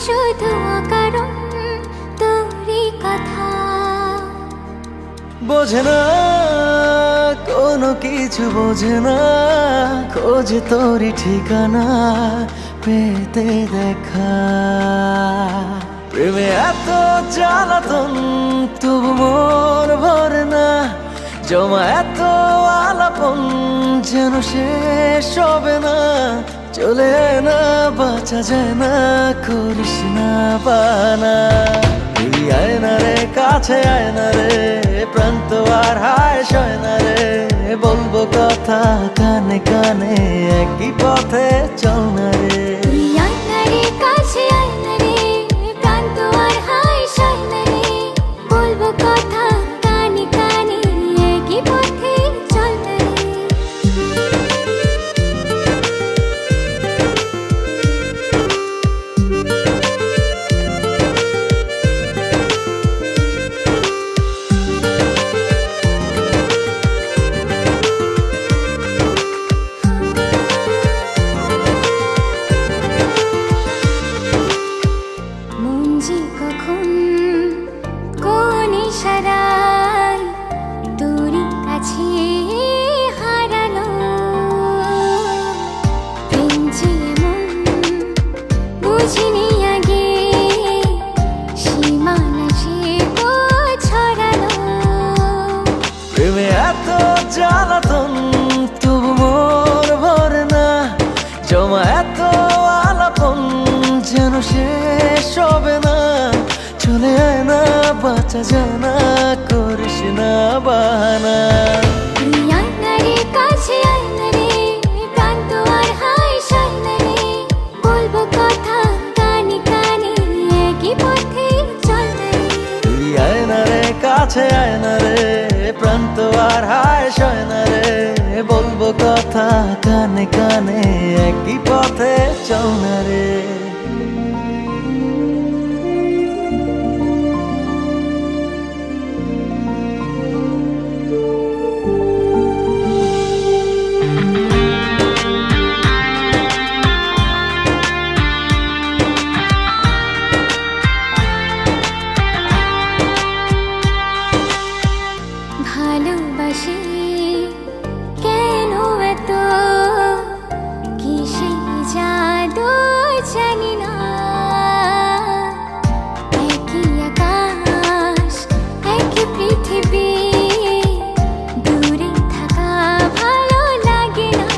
শুধু অকারণ তোরই কথা। বোঝে না কোনো কিছু, বোঝে না খোঁজে তোরই ঠিকানা পেতে দেখা। প্রেমে এত জ্বালাতন তবু মন ভরে না, জমা এত আলাপন যেন শেষ হবে না। চলে না বাঁচা যায় না, করিস না বানা। তুই আয় না রে কাছে, আয় না রে প্রাণ তো আর হায় সয় না রে। বলবো কথা কানে কানে, একই পথে চল না রে। তুই আয় না রে কাছে, আয় না রে প্রাণ তো আর হায় সয় না রে। বলবো কথা কানে কানে, একই পথে চল না রে। মন যে কখন কোন ইশারায় তোরই কাছে হারালো। প্রেম যে এমন বুঝিনি আগে, সীমানা সে ছড়ালো। প্রেমে এত জ্বালাতন তবু মন ভরে না, জমা এত আলাপন যেন শেষ হবে না। চলে আয় না বাঁচা যায় না, করিস না বাহানা। তুই আয় না রে কাছে, আয় না রে প্রাণ তো আর হায় সয় না রে। বলবো কথা কানে কানে, একই পথে চল না রে। তুই আয় না রে কাছে, আয় না রে প্রাণ তো আর হায় সয় না রে। বলবো কথা কানে কানে, একই পথে চল না রে। ভালোবাসি কেন এত, কিসে জাদু জানি না। একই আকাশ একই পৃথিবী, দূরে থাকা ভালো লাগে না।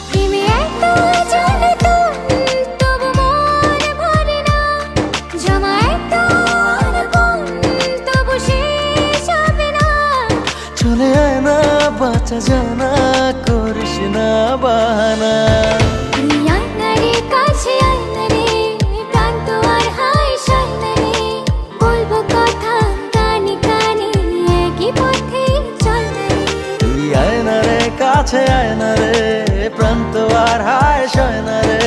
প্রেমে এত জ্বালাতন তবু মন ভরে না, জমা এত আলাপন তবু শেষ হবে না। চলে আয় না বাঁচা যায় না, করিস না বাহানা। তুই আয় না রে কাছে, আয় না রে প্রাণ তো আর হায় সয় না রে। বলবো কথা কানে কানে, একই পথে চল না রে। তুই আয় না রে কাছে, আয় না রে প্রাণ তো আর হায় সয় না রে।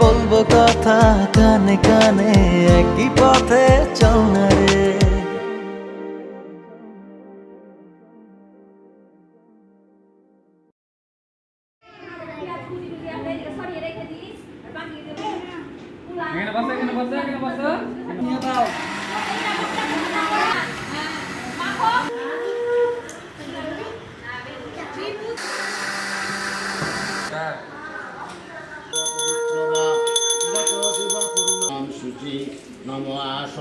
বলবো কথা কানে কানে, একই পথে চল না রে। সূচি নম আস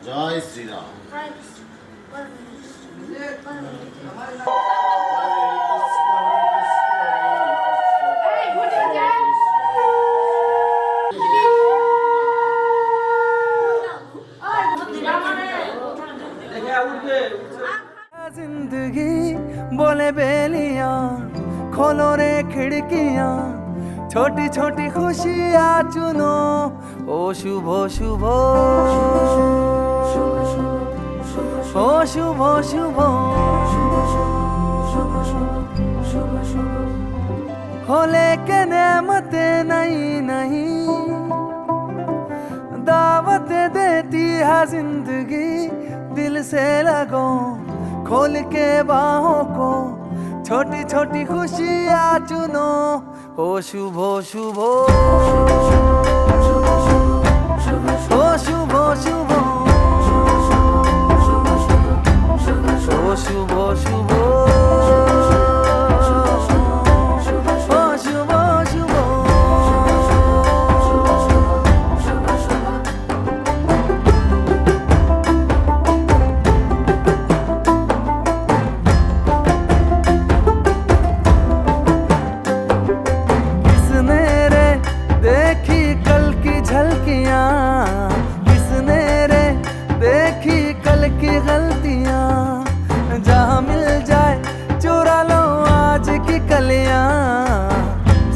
জয় শ্রীরাম। जिंदगी बोले बेलियां खोलो रे खिड़कियां छोटी छोटी खुशियां चुनो ओ शुभ शुभ ओ शुभ शुभ हो लेके नेमते नहीं नहीं दावत देती है जिंदगी दिल से लगो खोल के बाहों को छोटी छोटी खुशियाँ चुनो ओ शुभ शुभ ओ शुभ शुभ ओ शुभ शुभ ओ शुभ शुभ किसने रे देखी कल की झलकियां किसने रे देखी कल की गलतियां जहाँ मिल जाए चुरा लो आज की कलियां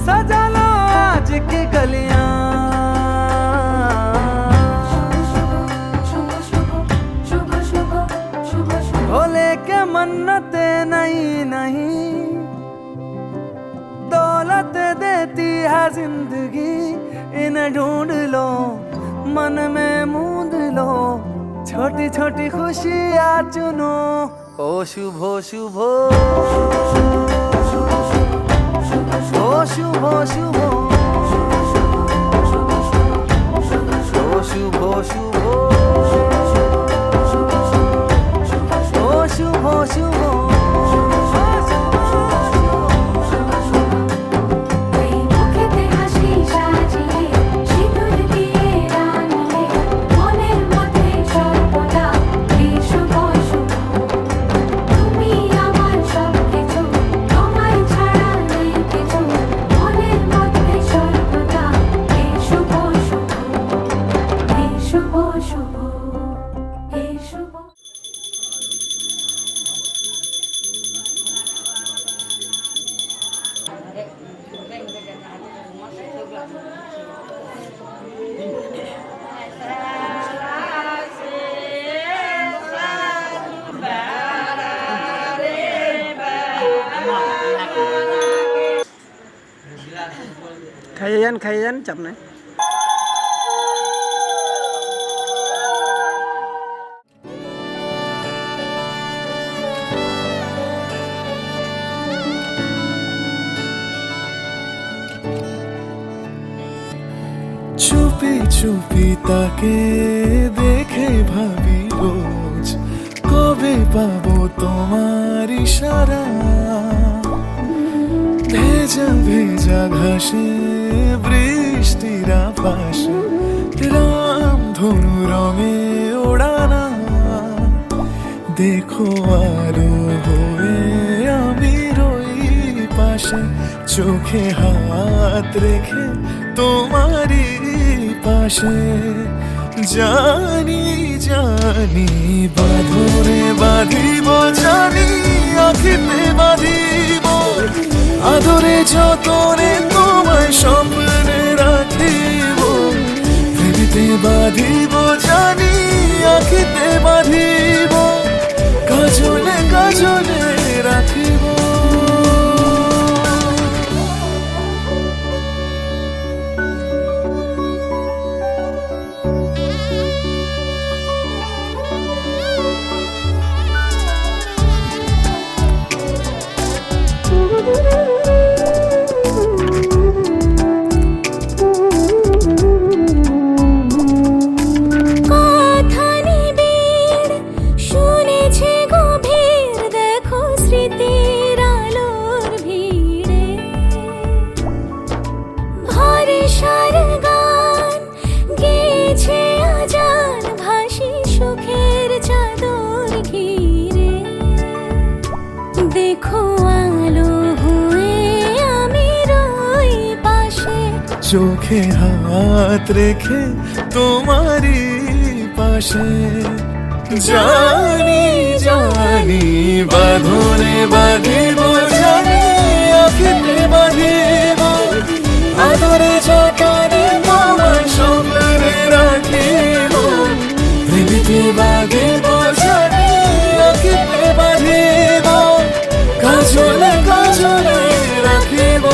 सजा लो आज की गलियां हो लेके मन्नते नहीं नहीं दौलत देती है जिंदगी इन्हें ढूंढ लो मन में मूंद लो छोटी छोटी खुशियाँ चुनो ओ शुभ शुभ ओ शुभ शुभ ओ शुभ शुभ ओ शुभ शुभ মুখেতে হাসি সাজিয়ে সিঁদুর দিয়ে রাঙিয়ে মনের মধ্যে সর্বদা এই শুভ শুভ তুমি আমার সব কিছু তোমায় ছাড়া নেই কিছু মনের মধ্যে সর্বদা এই শুভ শুভ এই শুভ শুভ এই শুভ খাইয়ে যান চাপ নাই। চুপি চুপি তাকে দেখে ভাবি রোজ কবে পাবো তোমার ইশারা ভেজা ভেজা ঘাসে বৃষ্টির পাশে রাম ধনু রঙে ওড়ানা দেখো আলো হয়ে আমি রই পাশে চোখে হাত রেখে তোমারই পাশে জানি জানি বাঁধরে বাঁধিব জানি আখিতে বাঁধিব আদরে যতনে তোমায় স্বপ্নে রাখিব প্রেমেতে বাঁধিব জানি আখিতে বাঁধিব কাজলে কাজলে রাখিব বুকে হাত রেখে তোমারই পাশে জানি জানি বাঁধনে বাঁধিব জানি আঁখিতে বাঁধিব আদরে যতনে তোমার স্বপ্নে রাখিব প্রেমিতে বাঁধিব জানি আঁখিতে বাঁধিব কাজলে কাজলে রাখিব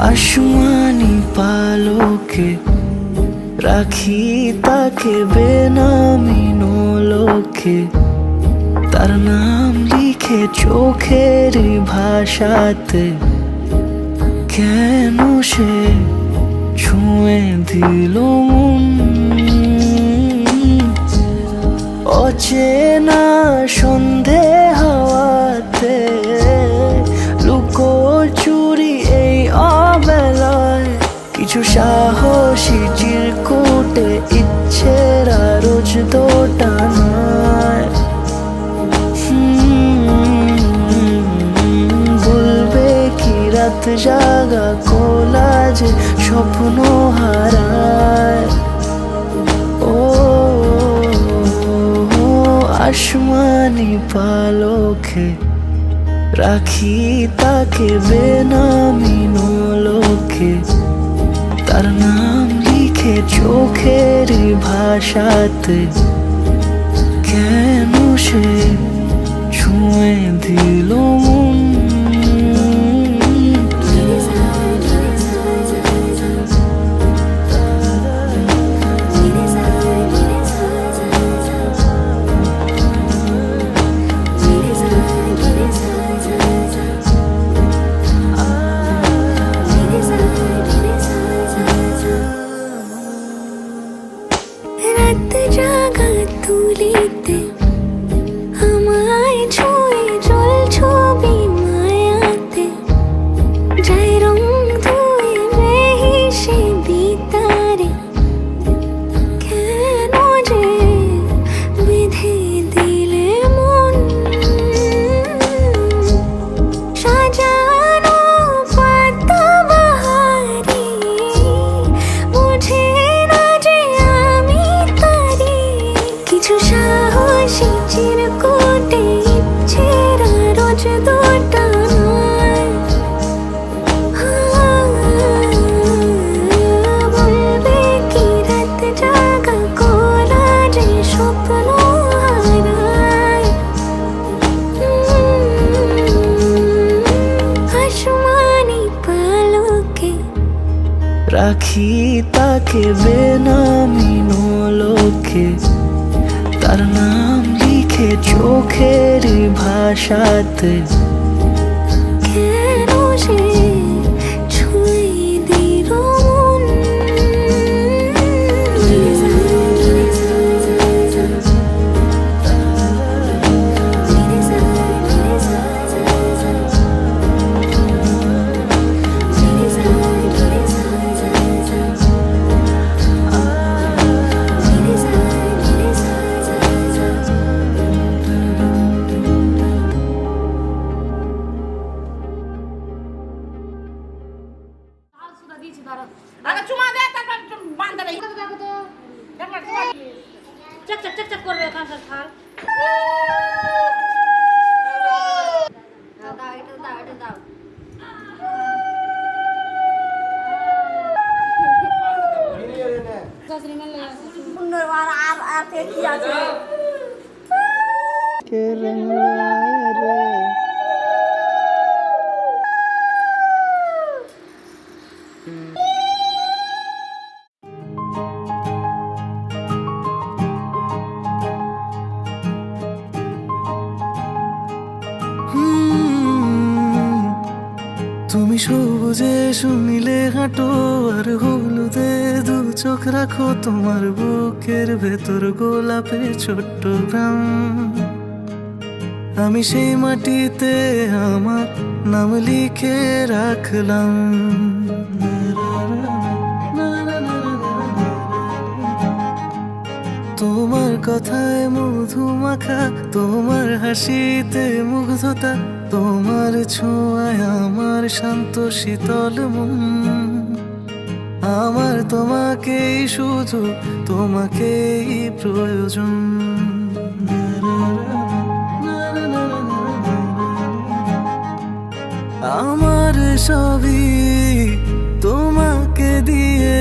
আসমানি পালকে রাখি তাকে বেনামি নোলকে তার নাম লিখে চোখের ভাষাতে কেন সে ছুঁয়ে দিল মন অচেনা সন্ধে হাওয়াতে লুকো চুরি এই অবেলায় কিছু সাহসী চিরকুটে ইচ্ছের রোজ দোটানায় বলবে কি রাত জাগা কোলাজে স্বপ্ন হারায় ও আসমানি পালকে রাখি তাকে বেনামি নোলকে তার নাম লিখে চোখের ভাষাতে কেন সে ছুঁয়ে দিল মন রাত জাগা তুলিতে আমায় ছুঁয়ে জল ছবি মায়াতে যাই রং ধুয়ে বেহিসে বিতারে কেন যে বেঁধে দিলে মন সাজানো পাতা বাহারি বুঝে না যে আমি তারি কিছু সাহসী চিরকুটে ইচ্ছেরা রোজ দোটানায় বলবে কি রাত জাগা কোলাজে স্বপ্ন হারায় আসমানি পালকে রাখি তাকে বেনামি নোলকে তার নাম লিখে চোখের ভাষাতে কেন সে ছুঁয়ে দিল মন আগে চুমা দে তারপর বান্ধা নেই চক চক চক চক করবে কাজ থাল দাও এটা দাও এটা দাও সসরি মেলে সুন্দর আর কি আছে কে রে সবুজে শুনিলে হাঁটো আর হলুদে দু চোখ রাখো, তোমার বুকের ভেতর গোলাপের ছোট্ট গ্রাম। আমি সেই মাটিতে আমার নাম লিখে রাখলাম। তোমার কথায় মধু মাখা, তোমার হাসিতে মুগ্ধতা, তোমার ছোঁয়ায় আমার শান্ত শীতল মন। আমার তোমাকেই শুধু তোমাকেই প্রয়োজন। আমার সবই তোমাকে দিয়ে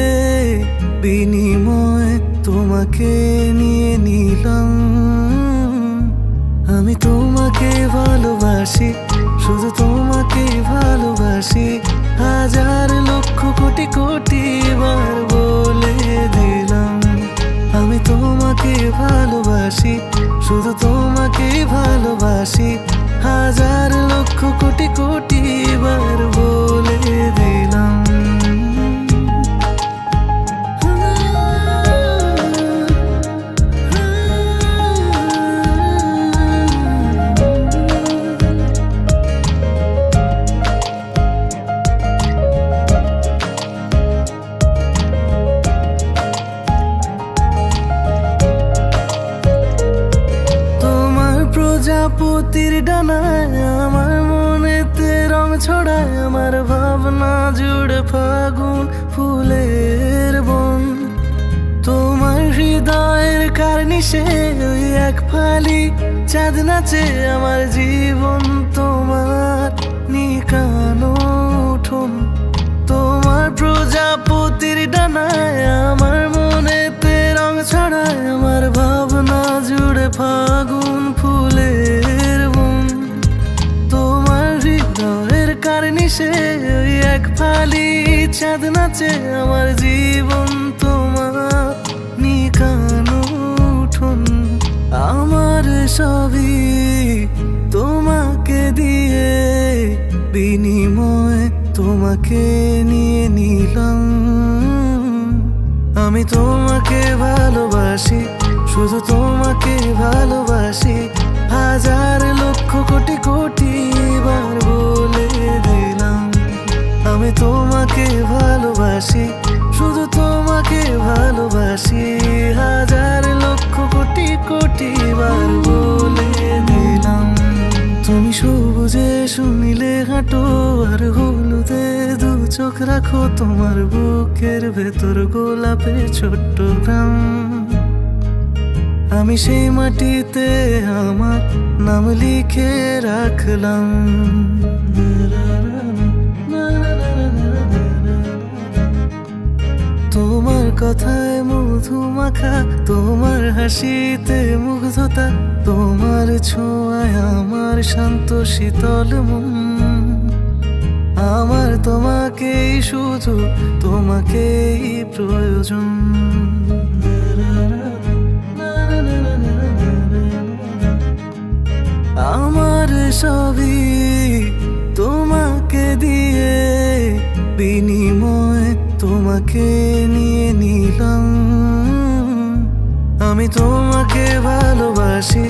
বিনিময় তোমাকে নিয়ে নিলাম। আমি তোমাকে ভালোবাসি, শুধু তোমাকে ভালোবাসি, হাজার লক্ষ কোটি কোটি বার বলে দিলাম। আমি তোমাকে ভালোবাসি, শুধু তোমাকে ভালোবাসি, হাজার লক্ষ কোটি কোটি বার বলে দিলাম। প্রজাপতির ডানায় আমার মনেতে রং ছড়ায়, আমার ভাবনা জুড়ে ফাগুন ফুলের বন। তোমার হৃদয়ের কার্নিশে ওই এক ফালি চাঁদ নাচে, আমার জীবন তোমার নিকানো উঠোন। তোমার প্রজাপতির ডানায় আমার মনেতে রং ছড়ায়, আমার ভাবনা জুড়ে ফাগুন ফুলের বন। তোমার হৃদয়ের কার্নিশে ওই এক ফালি চাঁদ নাচে, আমার জীবন তোমার নিকানো উঠোন। আমার সবই তোমাকে দিয়ে বিনিময় তোমাকে নিয়ে নিলাম। আমি তোমাকে ভালোবাসি, শুধু তোমাকে ভালোবাসি, হাজার লক্ষ কোটি কোটি বার বলে দিলাম। আমি তোমাকে ভালোবাসি, শুধু তোমাকে ভালোবাসি, হাজার লক্ষ কোটি কোটি বার বলে দিলাম। তুমি সবুজে শুনিলে হাঁটো আর হলুদে দু চোখ রাখো, তোমার বুকের ভেতর গোলাপের ছোট্ট গ্রাম। আমি সেই মাটিতে আমার নাম লিখে রাখলাম। তোমার কথায় মধু মাখা, তোমার হাসিতে মুগ্ধতা, তোমার ছোঁয়ায় আমার শান্ত শীতল মন। আমার তোমাকেই শুধু তোমাকেই প্রয়োজন। আমার সবই তোমাকে দিয়ে বিনিময় তোমাকে নিয়ে নিলাম। আমি তোমাকে ভালোবাসি,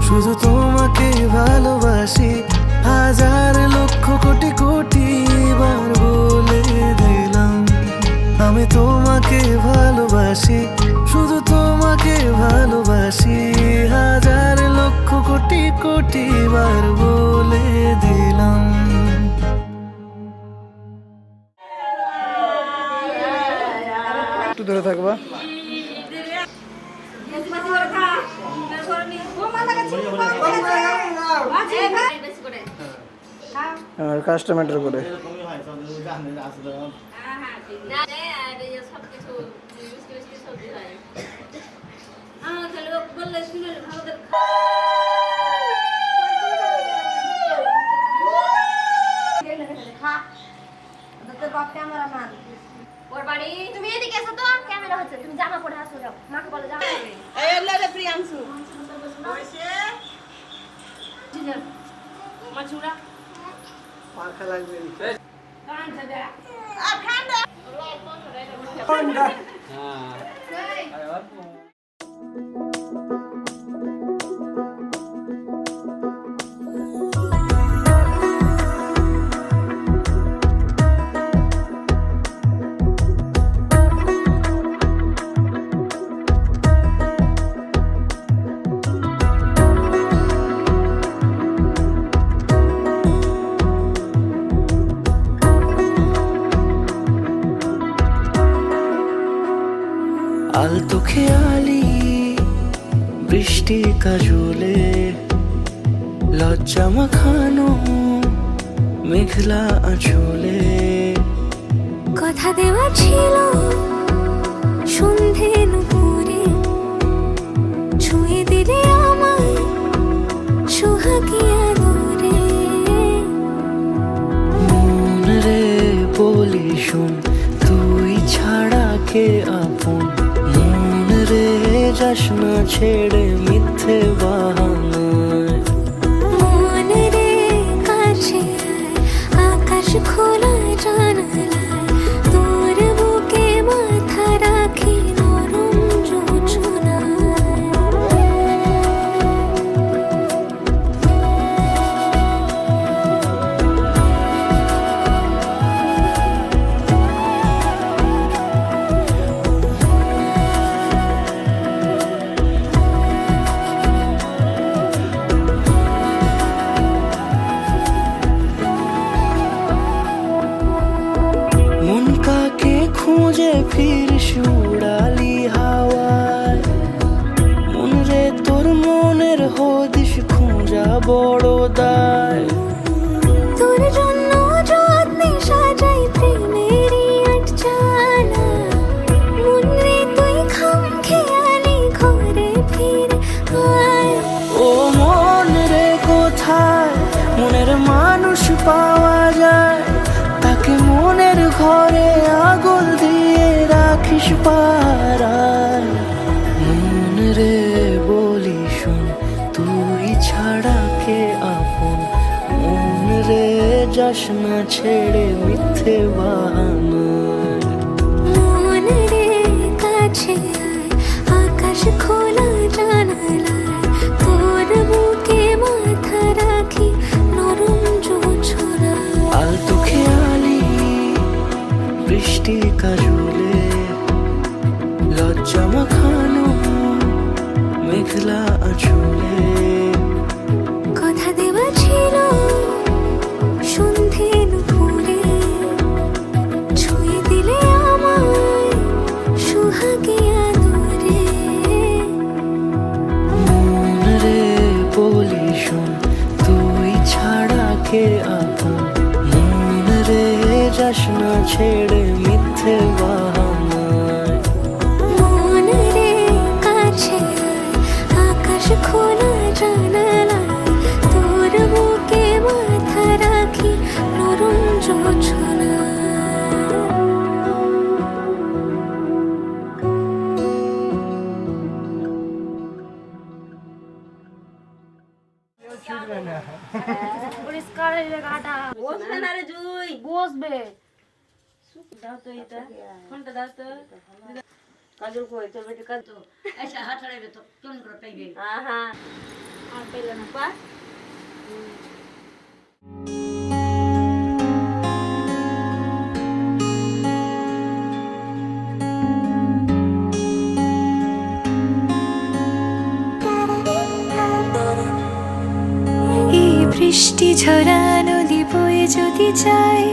শুধু তোমাকে ভালোবাসি, হাজার লক্ষ কোটি কোটি বার বলে দিলাম। আমি তোমাকে ভালোবাসি, শুধু তোমাকে ভালোবাসি, হাজার লক্ষ কোটি কোটি বার বলে দিলাম। একটু ধরে থাকবা। আর কাস্টমার করে ওর বাড়ি তুমি এদিকে এসো তো, ক্যামেরা হচ্ছে, তুমি জামা পরে আসো, যাও মাকে বলো জামা পরে। এই এল্লা রে প্রিয়াংশু বসে মাছুরা পাখা লাগবে। আলতো খেয়ালি বৃষ্টি কাজলে লজ্জা মাখানো মেঘলা আঁচলে কথা দেওয়া ছিল সন্ধে নুপুরে ছুঁয়ে দিলে আমায় সোহাগী আদরে মন রে বলি শোন তুই ছাড়া কে আপন মন রে যাস না ছেড়ে মিথ্যে বাহানায় মন রে কাছে আয়, আকাশ খোলা জানালায় তোর বুকে মাথা রাখি নরম যোজনায় মন কাকে খুঁজে ফিরিস উড়ালি হাওয়ায় মন রে তোর মনের হদিস খোঁজা বড় দায় তোর জন্য যত্নে সাজাই প্রেমেরই আটচালা মন রে তুই খাম খেয়ালি ঘরে ফিরে আয় ও মন রে কোথায় মনের মানুষ পাওয়া যায় তাকে মনের ঘরে আগুন দিয়ে রাখিস পাড়ায় মন রে বলি শোন তুই ছাড়া কে আপন মন রে যাস না ছেড়ে মিথ্যে বাহানায় মন রে কাছে আয়, আকাশ খোলা জানালায় তোর বুকে মাথা রাখি নরম যোজনায় আলতো খেয়ালি বৃষ্টি কাজলে লজ্জা মাখানো মেঘলা আঁচলে কথা দেওয়া ছিল সন্ধে নুপুরে ছুঁয়ে দিলে আমায় সোহাগী আদরে মন রে বলি শোন তুই ছাড়া কে আপন মন রে যাস না ছেড়ে মিথ্যে বাহানায় মন রে কাছে আয়, আকাশ খোলা জানালায় তোর বুকে মাথা রাখি নরম যোজনায় পরিষ্কার হয়ে গাটা বসবে না রে জুই বসবে দাও তো এটা ফোনটা দাও তো কাজল কই তোর বেটি কাজ তো আচ্ছা হাত ছাড়াইবে তো কেমন করে পাইবে হ্যাঁ আর পেলে না পা এই বৃষ্টি ঝরা নদী বয়ে যদি যায়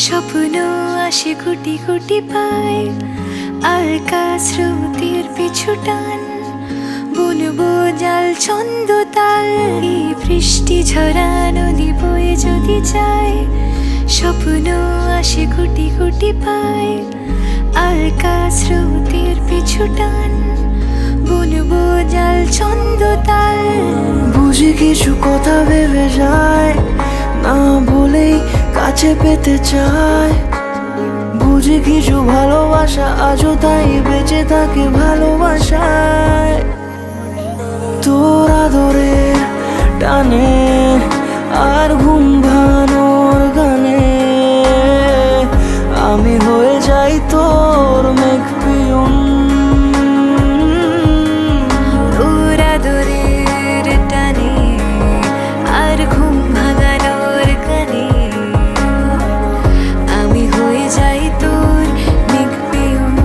স্বপ্ন আসে কোটি কোটি পায় আলকা স্রোতের পিছু টান বুনবো জাল ছন্দ তাল এই বৃষ্টি ঝরা নদী বয়ে যদি যায় স্বপ্ন আসে কোটি কোটি পায় আলকা স্রোতের পিছু টান বুনবো জাল ছন্দ তাল বুঝি কিছু কথা ভেবে যায় না বলেই কাছে পেতে চায় বুঝি কিছু ভালোবাসা আজও তাই বেঁচে থাকে ভালোবাসায় তোর আদরে টানে আর ঘুম ভাঙানোর গানে যাই তোর মেঘ পিয়ন। তোরা দূরের টানে আর ঘুম ভাঙানোর কানে আমি হয়ে যাই তোর মেঘ পিয়ন।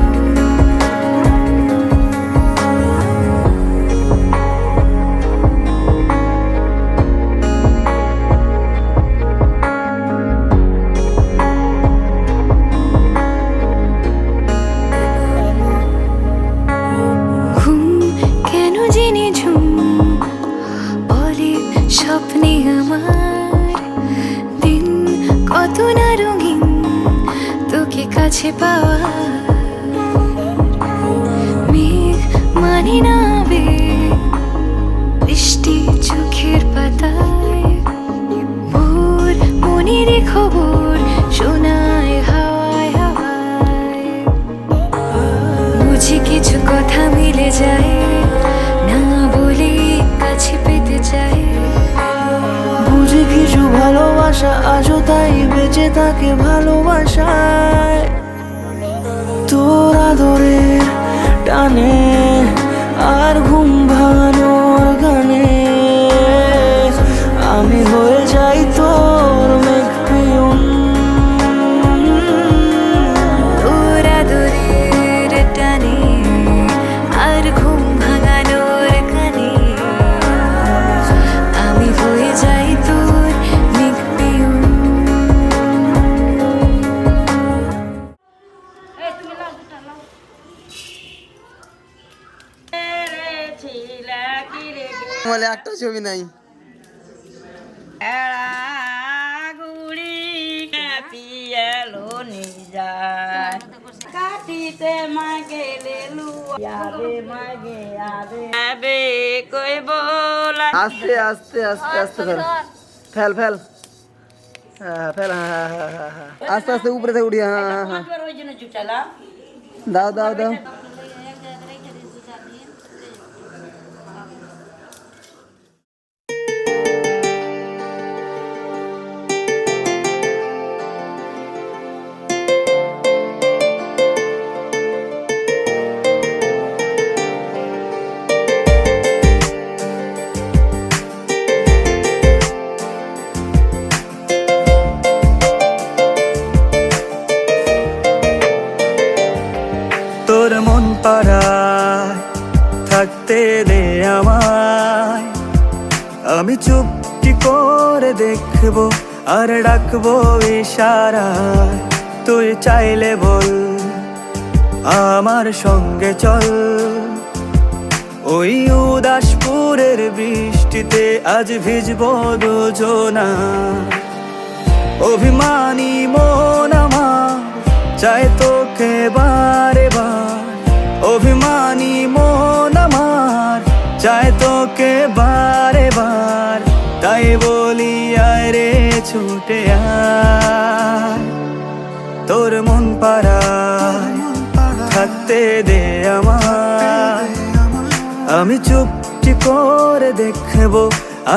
ঘুম কেন জেনে ঝুম বলে স্বপ্নে আমার দিন কত না রঙিন তোকে কাছে পাওয়া। মেঘ মানে না আবেগ, বৃষ্টি চোখের পাতায় ভোর মনের খবর শোনায় হাওয়ায় হাওয়ায়। বুঝি কিছু কথা মিলে যায় না বলে কাছে পেতে চাই। বুঝি কিছু ভালোবাসা আজও তাই বেঁচে থাকে ভালোবাসায়। তোর আদরের টানে আর ঘুম ভাঙানোর গানে আমি হয়ে যাই তোর মেঘ পিয়ন। তোরা দূরের টানে আর ঘুম ভাঙানোর কানে আমি হয়ে যাই তোর মেঘ পিয়ন। বলে একটা ছবি নাই। কাটিতে মাগে লেলু আবে মাগে আবে কই বলা। আস্তে আস্তে আস্তে আস্তে ফেল ফেল ফেল। হ্যাঁ ফেল, হ্যাঁ হ্যাঁ হ্যাঁ হ্যাঁ আস্তে আস্তে উপরে থেকে উঠি। হ্যাঁ হ্যাঁ হ্যাঁ ওই জন্য জুটালা দাও দাও দাও। তোর মন পাড়ায় থাকতে দে আমায়, আমি চুপটি করে দেখবো আর ডাকবো ইশারায়। তুই চাইলে বল আমার সঙ্গে চল, ওই উদাসপুরের বৃষ্টিতে আজ ভিজবো দুজনা। অভিমানী মন আমার চাই তোকে বারে বার, অভিমানী মন আমার চাই তোকে বারে বার। তাই বলি আয় রে ছুটে আয়, তোর মন পাড়ায় থাকতে দে আমায়, আমি চুপটি করে দেখবো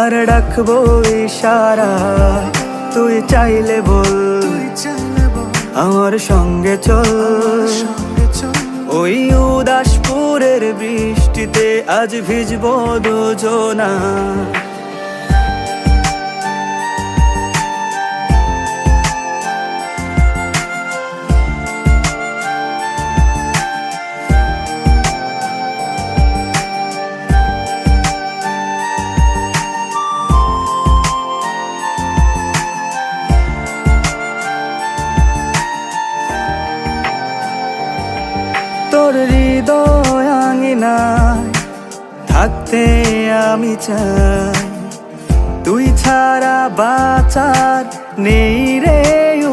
আর ডাকবো ইশারায়। তুই চাইলে বল আমার সঙ্গে চল, ওই উদাসপুরের বৃষ্টিতে আজ ভিজবো দুজনা। তোর হৃদয় আঙিনায় থাকতে আমি চাই, তুই ছাড়া বাঁচার নেই রে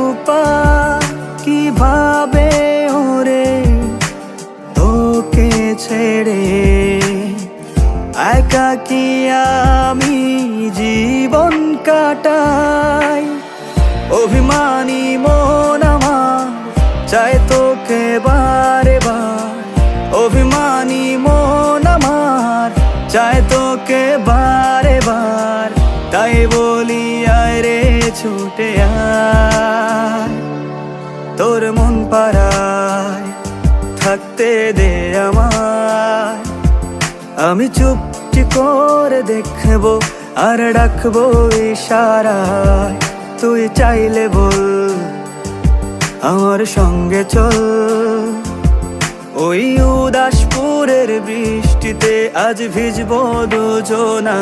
উপায়। কিভাবে ওরে তোকে ছেড়ে একাকী আমি জীবন কাটাই। অভিমানী মন আমার চাই তোকে বারে বার, অভিমানী মন আমার চাই তোকে বারে বার। তাই বলি আয় রে ছুটে আয়, তোর মন পাড়া আমি চুপটি করে দেখবো আর ডাকবো ইশারায়, তুই চাইলে বল আমার সঙ্গে চল। ওই উদাসপুরের বৃষ্টিতে আজ ভিজবো দুজনা।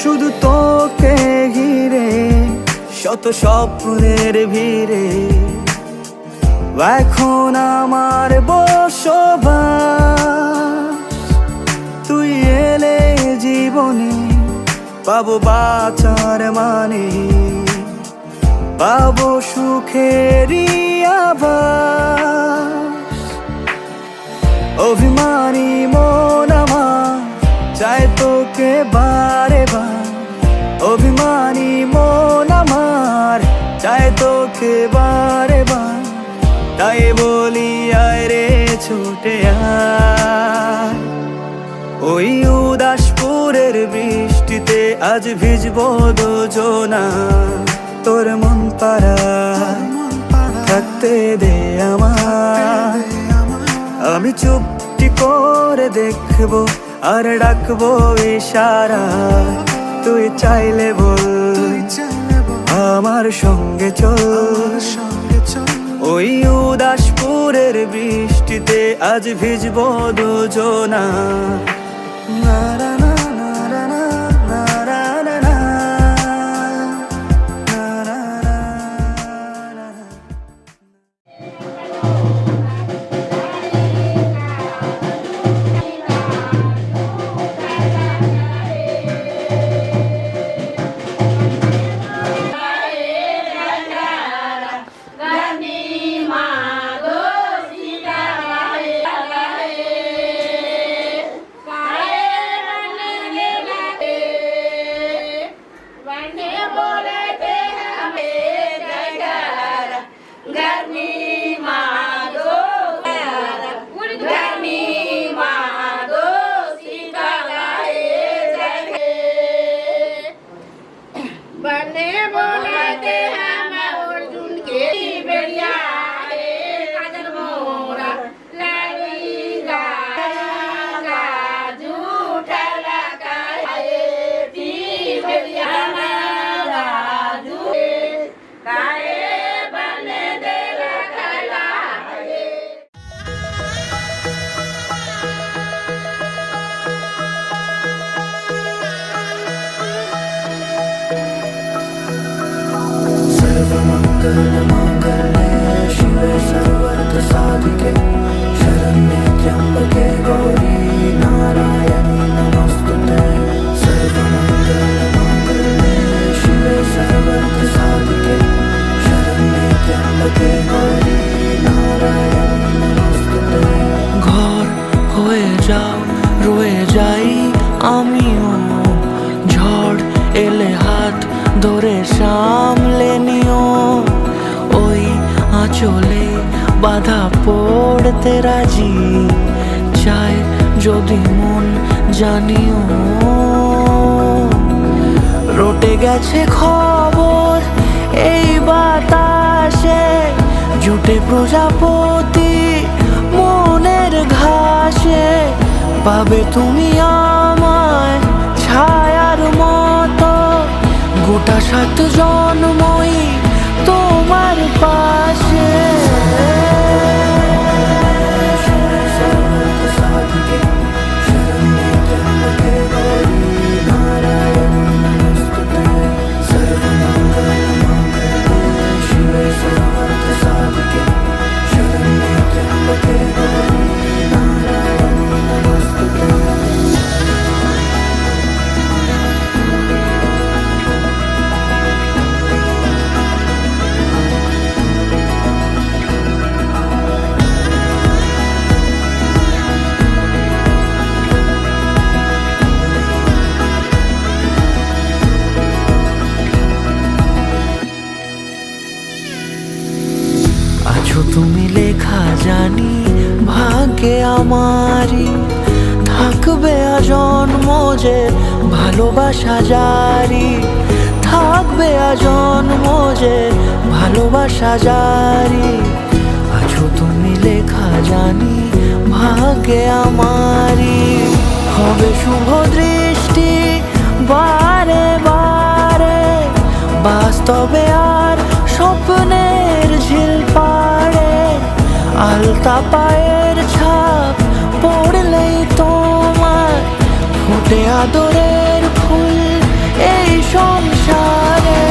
শুধু তোকে ঘিরে শত স্বপ্নের ভিড়ে, এখন আমার বসবাস। তুই এলে জীবনে পাবো বাঁচার মানে, পাবো সুখেরই আভাস। অভিমানী মন আমার চায় তোকে বারে বার, অভিমানী মন আমার চায় তোকে বারে বার। তাই বলি আয় রে ছুটে আয়, ওই উদাসপুরের বৃষ্টিতে আজ ভিজবো দুজনা। তোর মন পাড়া থাকতে দে আমার, আমি চুপটি করে দেখবো আর ডাকবো ইশারা, তুই চাইলে বল আমার সঙ্গে চল। ওই উদাসপুরের বৃষ্টিতে আজ ভিজবো দুজনা। না না না না না না না না না না না না। शिवे सर्वर्थ साधिके शरण्ये त्र्यंबके गौरी नारायणी नमोस्तुते। सर्वमंगलमांगल्ये शिवे सर्वर्थ साधिके शरण्ये त्र्यंबके गौरी नारायणी नमोस्तुते। ঘর হয়ে যাও রয়ে যাই আমিও, ঝড় এলে হাত ধরে সামলে নিও। ওই আঁচলে বাধা পড়তে রাজি, চাই যদি মন জানিও। রটে গেছে খবর এই বাতাসে, জুটে প্রজাপতি মনের ঘাসে। পাবে তুমি আমায় ছায়ার মতো, গোটা 7 জন্মই তোমার পাশে। জানি ভাগ্যে আমারই থাকবে আজন্ম যে ভালোবাসা জারি, থাকবে আজন্ম যে ভালোবাসা জারি। আছো তুমি লেখা জানি ভাগ্যে আমারই, হবে শুভ দৃষ্টি বারে বারে, বাস্তবে আর স্বপ্নের ঝিল পাড়ে। আলতা পায়ের ছাপ পড়লেই তোমার ফোটে আদরের ফুল এই সংসারে।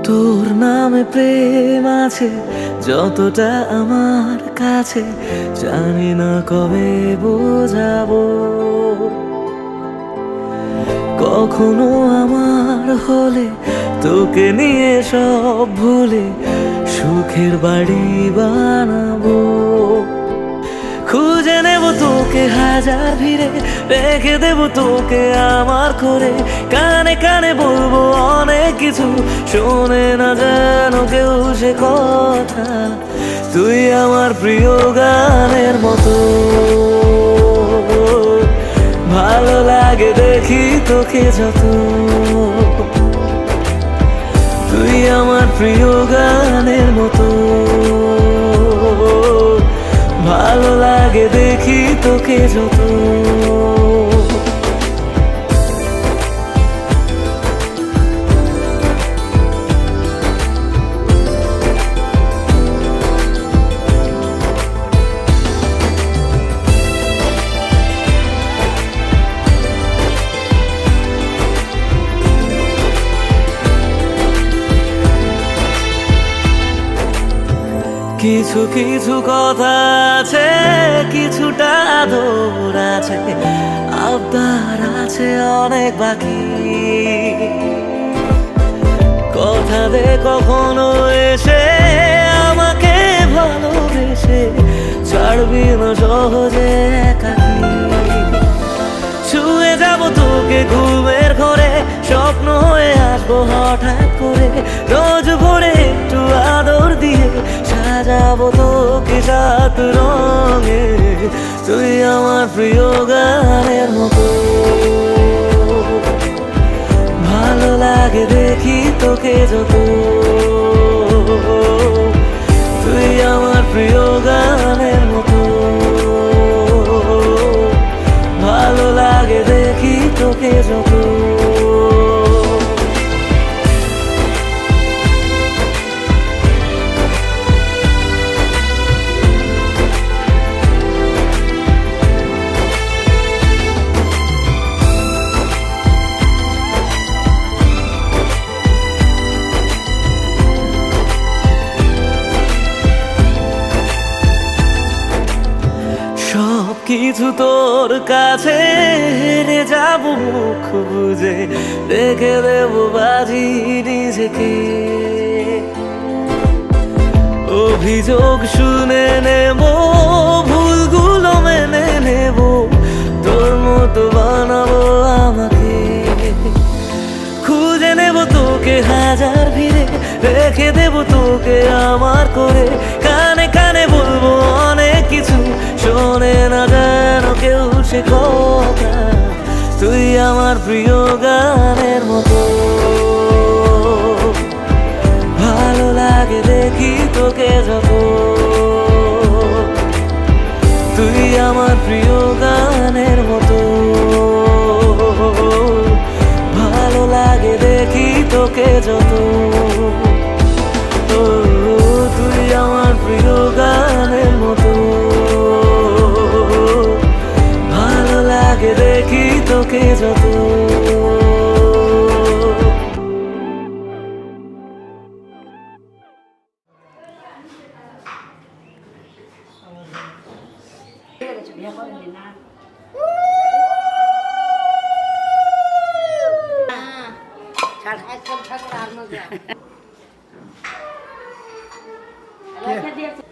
তোর নামে প্রেম আছে যতটা আমার কাছে, জানি না কবে বোঝাবো। কখনো আমার হলে তোকে নিয়ে সব ভুলে সুখের বাড়ি বানাবো। খুঁজে নেব তোকে হাজার ভিড়ে, রেখে দেব তোকে আমার করে। কানে কানে বলবো অনেক কিছু, শোনে না যেন কেউ সে কথা। তুই আমার প্রিয় গানের মতো, ভালো লাগে দেখি তোকে যত। তুই আমার প্রিয় গানের মতো, ভালো লাগে দেখি তোকে যত। কিছু কিছু কথা আছে, কিছুটা আদর আছে, আবদার আছে অনেক বাকি। কথা দে কখনো এসে আমাকে ভালোবেসে, ছাড়বি না সহজে একাকি। ছুঁয়ে যাব তোকে ঘুমের ঘরে, স্বপ্ন হয়ে আসবো হঠাৎ করে। রোজ ভোরে একটু আদর দিয়ে সাজাবো তোকে সাত রঙে। তুই আমার প্রিয় গানের মতো, ভালো লাগে দেখি তোকে যত। তুই আমার প্রিয় গানের মতো, ভালো লাগে দেখি তোকে যত। কিছু তোর কাছে হেরে যাব মুখ বুঝে, রেখে দেব বাজি নিজেকে। অভিযোগ শুনে নেব, ভুলগুলো মেনে নেব, তোর মতো বানাবো আমাকে। খুঁজে নেব তোকে হাজার ভিড়ে, রেখে দেব তোকে আমার করে। কানে কানে বলবো অনেক কিছু, শোনে না যেন কেউ সে কথা। তুই আমার প্রিয় গানের মতো, ভালো লাগে দেখি তোকে যত। তুই আমার প্রিয় গানের মতো, ভালো লাগে দেখি তোকে যত। তোকে যত বিয়া করেনি না ছাড় একদম ঠাকুর আর মজা রেখে দিয়েছে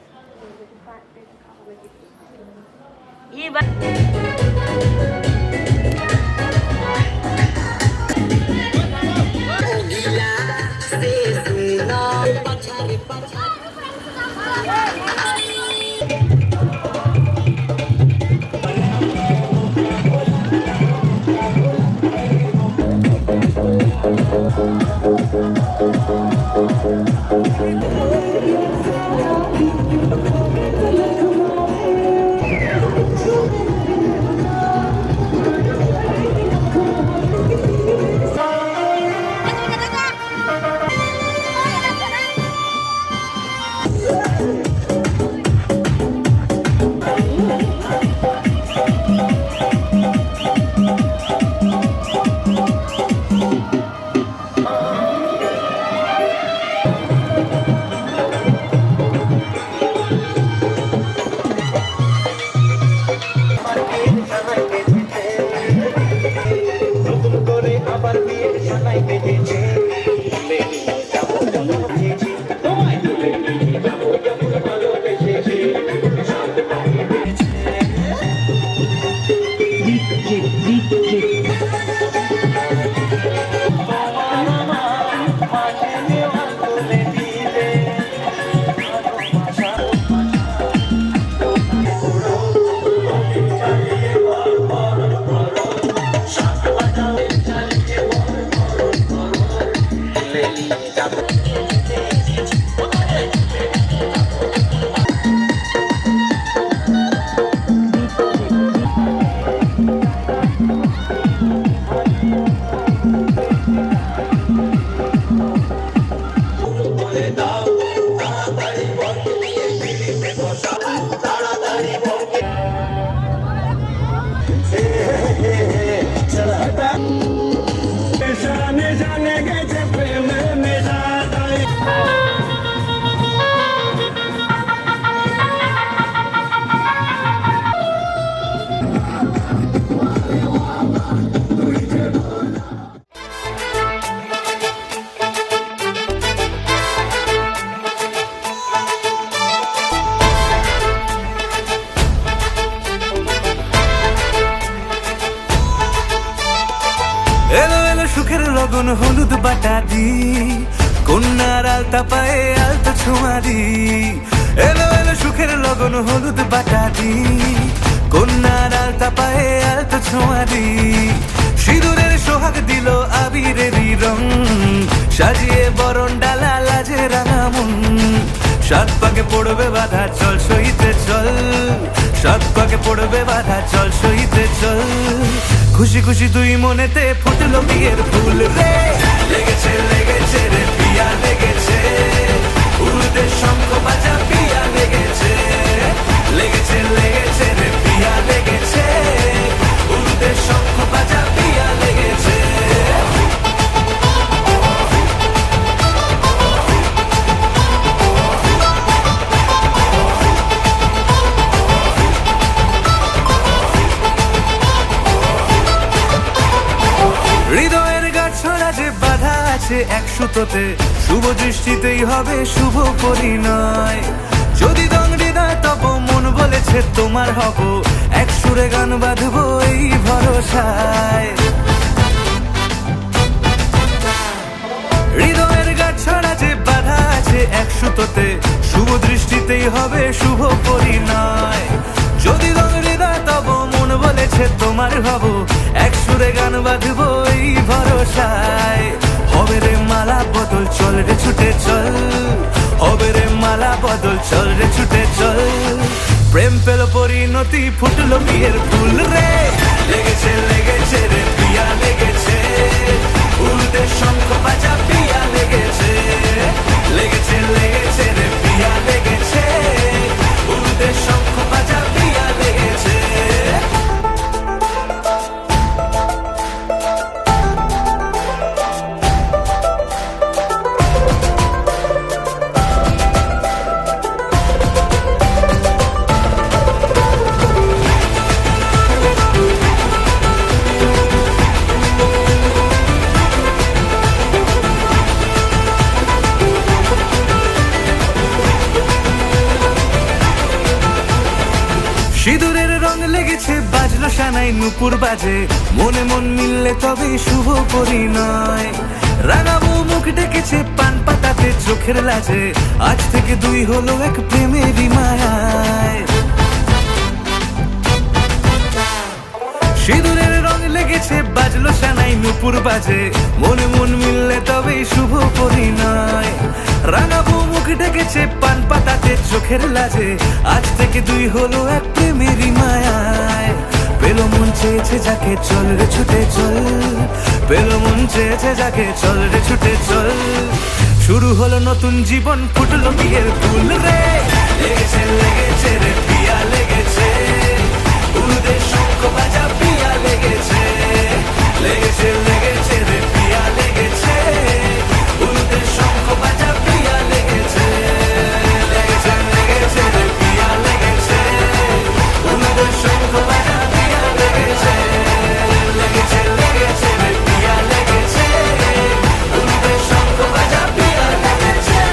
এলো এলো সুখের লগন হলুদ বাটা দি কন্যার আলতা পায়ে আলতা ছোঁয়া দি এলো এলো সুখের লগন হলুদ বাটা দি কন্যার আলতা পায়ে আলতা ছোঁয়া দি সিঁদুরের সোহাগ দিল আবিরেরই রং সাজিয়ে বরণ ডালা লাজে রাঙা মন সাত পাকে পড়বে বাধা চল সইতে চল সাত পাকে পড়বে বাধা চল সইতে চল খুশি খুশি তুই মনেতে ফুটলো বিয়ের ফুল রে লেগেছে লেগেছে রে পিয়া লেগেছে উড়তে শঙ্খ বাজা পিয়া লেগেছে লেগেছে লেগেছে রে পিয়া লেগেছে উড়তে শঙ্খ বাজা পিয়া লেগেছে হৃদয়ের গাছড়া যে বাধা আছে এক সুতোতে শুভ দৃষ্টিতেই হবে শুভ পরিণয় যদি দংড়ি দেয় তব মন বলেছে তোমার হব এক সুরে গান বাঁধবো এই ভরসায় হৃদয়ের গাছড়া যে বাধা আছে এক সুতোতে শুভ দৃষ্টিতেই হবে শুভ পরিণয় যদি দংড়ি দেয় তব মন বলেছে তোমার হব এক সুরে গান বাঁধবো এই ভরসায় হবে রে মালা বদল চল রে ছুটে চল হবে রে মালা বদল চল রে ছুটে চল প্রেম পেল পরিণতি ফুটলো বিয়ের ফুল রে লেগেছে লেগেছে রে পিয়া লেগেছে উড়তে শঙ্খ বাজা পিয়া লেগেছে লেগেছে লেগেছে রে পিয়া লেগেছে উড়তে শঙ্খ বাজা পিয়া লেগেছে সানাই নুপুর বাজে, মনে মন মিললে তবে শুভ পরিণয়। রাঙাবো মুখ ডেকেছে পান পাতাতে চোখের লাজে, আজ থেকে দুই হলো এক প্রেমেরই মায়ায়। সিঁদুরের রং লেগেছে বাজলো সানাই নুপুর বাজে, মনে মন মিললে তবে শুভ পরিণয়। রাঙাবো মুখ ডেকেছে পান পাতাতে চোখের লাজে, আজ থেকে দুই হলো এক প্রেমেরই মায়ায়। পেলো মন চেয়েছে যাকে চল রে ছুটে চল, পেলো মন চেয়েছে যাকে চল রে ছুটে চল। শুরু হলো নতুন জীবন, ফুটলো বিয়ের ফুল রে। লেগেছে লেগেছে রে পিয়া লেগেছে, উলুদের শঙ্খ বাজা পিয়া লেগেছে। লেগেছে লেগেছে রে পিয়া লেগেছে, উলুদের শঙ্খ বাজা পিয়া লেগেছে। লেগেছে লেগেছে রে পিয়া লেগেছে, উলুদের শঙ্খ বাজা পিয়া লেগেছে। লেগেছে লেগেছে রে পিয়া লেগেছে, উলুদের শঙ্খ বাজা পিয়া লেগেছে।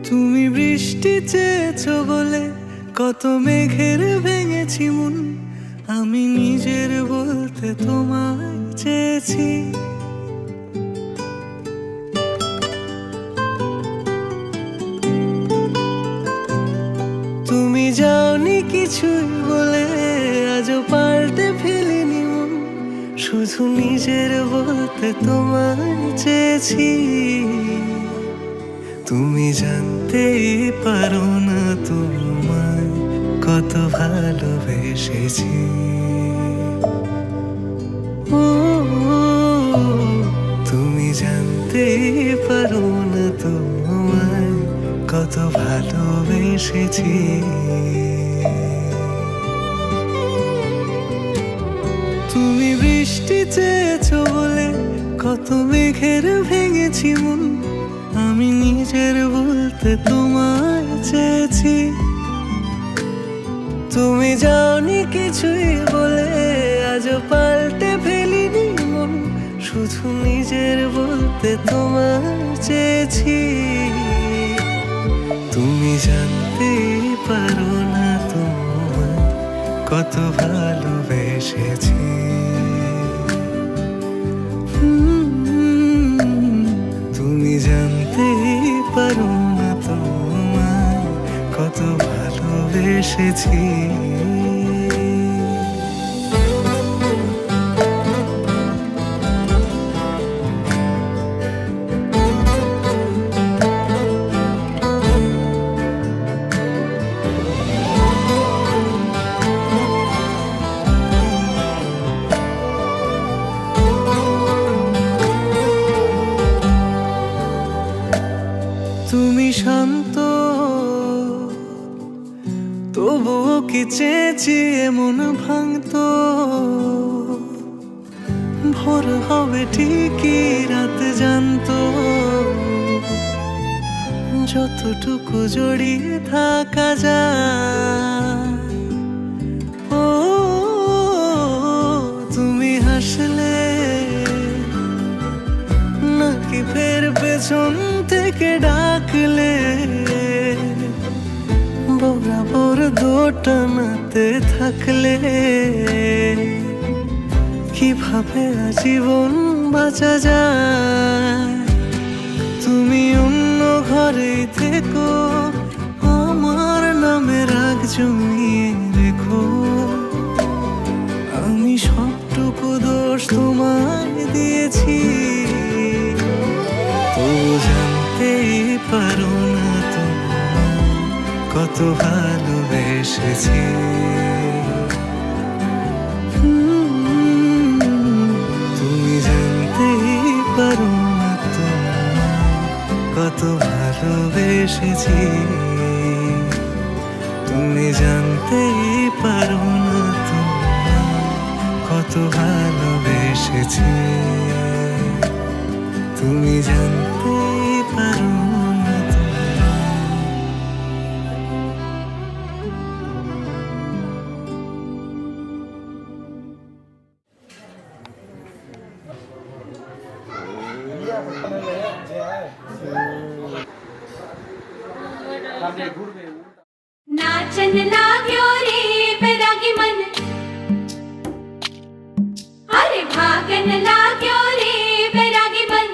তুমি বৃষ্টি চেয়েছো বলে কত মেঘের ভেঙেছি মন, আমি নিজের বলতে তোমায় চেয়েছি। তুমি যাওনি কিছুই বলে আজও পাল্টে ফেলিনি মন, শুধু নিজের বলতে তোমায় চেয়েছি। তুমি জানতেই পারো না তোমায় কত ভালোবেসেছি। ও তুমি জানতেই পারো না তোমায় কত ভালোবেসেছি। তুমি বৃষ্টি চেয়েছো বলে কত মেঘের ভেঙেছি মন, আমি নিজের বলতে তোমায় চেয়েছি। তুমি যাওনি কিছুই বলে আজও পাল্টে ফেলিনি মন, শুধু নিজের বলতে তোমায় চেয়েছি। তুমি জানতেই পারো না তোমায় কত ভালোবেসেছি। তুমি জানতেই পারো না তোমায় কত ভালোবেসেছি। তুমি শান্ত তবুও কি চেয়েছি এমন ভাঙতো, ভোর হবে ঠিকই রাত জানতো, যতটুকু জড়িয়ে থাকা যায়। ও তুমি হাসলে নাকি ফের পেছন থেকে ডাকলে, বরাবর দোটানাতে থাকলে কিভাবে আজীবন বাঁচা যায়। তুমি অন্য ঘরে থেকো, আমার নামে রাগ জমিয়ে রেখো, আমি সবটুকু দোষ তোমায় দিয়েছি। তো জানতেই পারো না তোমায় কত ভালোবেসেছি। তুমি জানতেই পারো না তোমায় কত ভালোবেসেছি। তুমি জানতেই পারো না তোমায় কত ভালোবেসেছি। তুমি জানতেই পারো না তোমায়। नाचन लाग्यो रे बैरागी मन, अरे भागन लाग्यो रे बैरागी मन।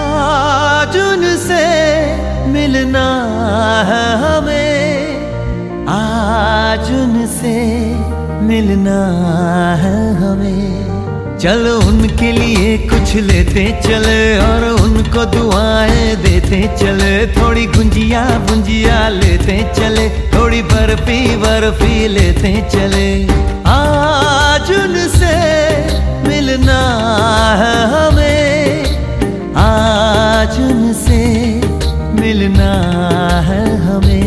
आज उनसे मिलना है हमें, आज उनसे मिलना है हमें। चलो उनके लिए कुछ लेते चले और उनको दुआएं देते चले। थोड़ी गुंजिया बुंजिया लेते चले, थोड़ी बर्फी बर्फी लेते चले। आज उनसे मिलना है हमें, आज उनसे मिलना है हमें।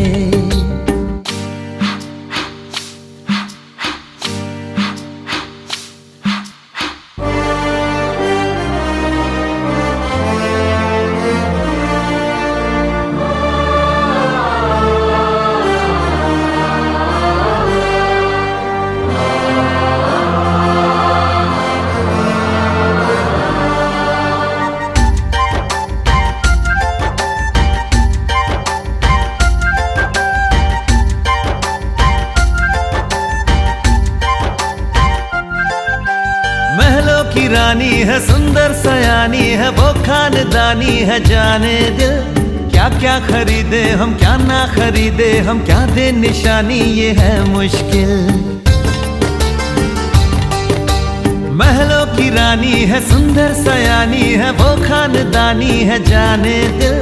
महलों की रानी है, सुंदर सयानी है, वो खानदानी है जाने दिल। क्या क्या खरीदे हम, क्या ना खरीदे हम, क्या दे निशानी, ये है मुश्किल। महलों की रानी है, सुंदर सयानी है, वो खानदानी है जाने दिल।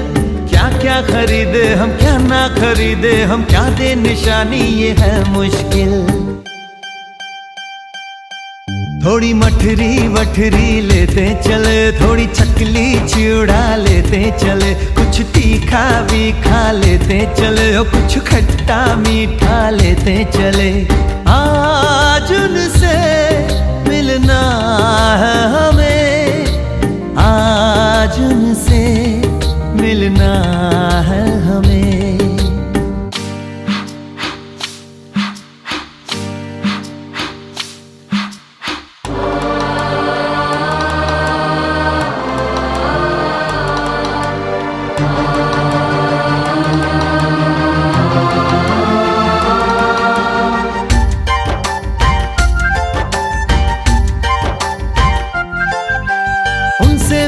क्या क्या खरीदे हम, क्या ना खरीदे हम, क्या दे निशानी, ये है मुश्किल। थोड़ी मठरी वठरी लेते चले, थोड़ी चकली चिड़ा लेते चले, कुछ तीखा भी खा लेते चले, और कुछ खट्टा मीठा लेते चले। आज उनसे मिलना है हमें, आज उनसे मिलना है हमें।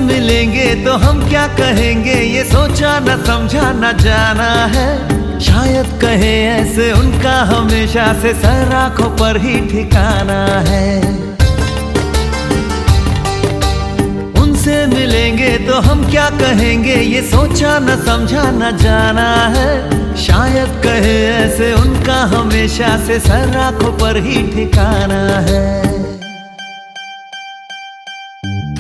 मिलेंगे तो हम क्या कहेंगे, ये सोचा न समझा न जाना है। शायद कहे ऐसे उनका हमेशा से सर आंखों पर ही ठिकाना है। उनसे मिलेंगे तो हम क्या कहेंगे, ये सोचा न समझा न जाना है। शायद कहे ऐसे उनका हमेशा से सर आंखों पर ही ठिकाना है।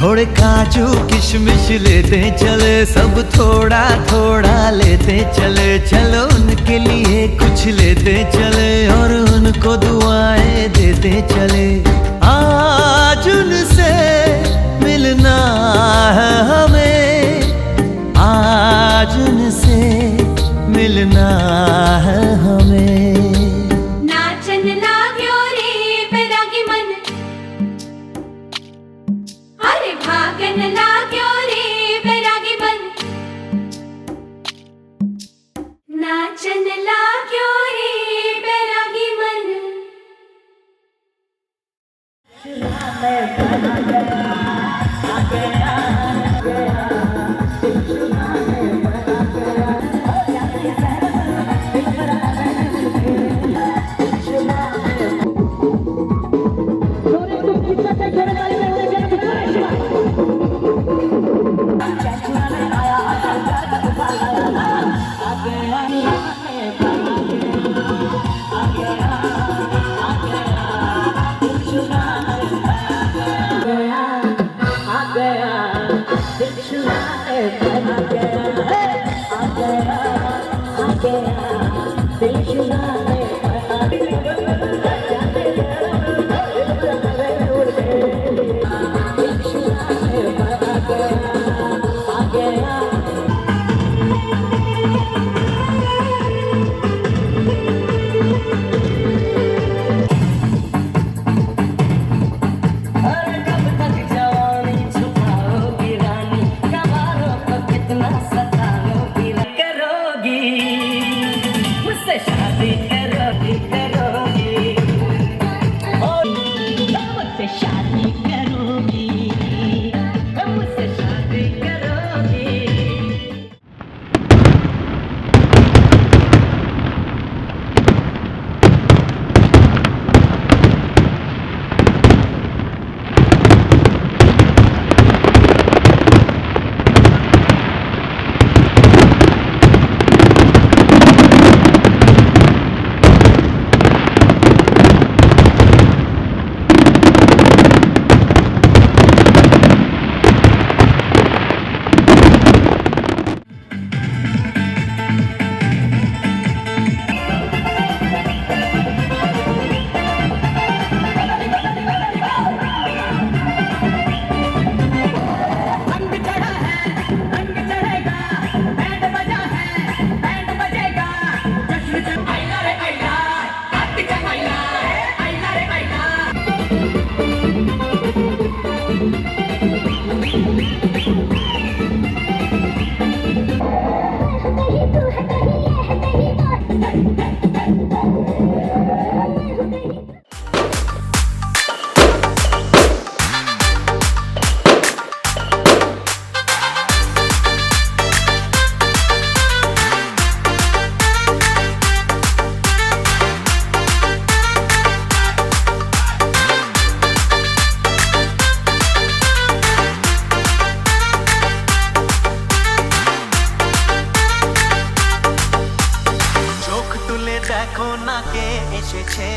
थोड़े काजू किशमिश लेते चले, सब थोड़ा थोड़ा लेते चले। चलो उनके लिए कुछ लेते चले और उनको दुआएं देते चले। आज उनसे मिलना है हमें, आज उनसे मिलना है हमें। नाचन लाग्यो रे बैरागी मन, अरे भागन लाग्यो रे बैरागी मन, नाचन लाग्यो रे बैरागी मन। দেখো না কে এসেছে,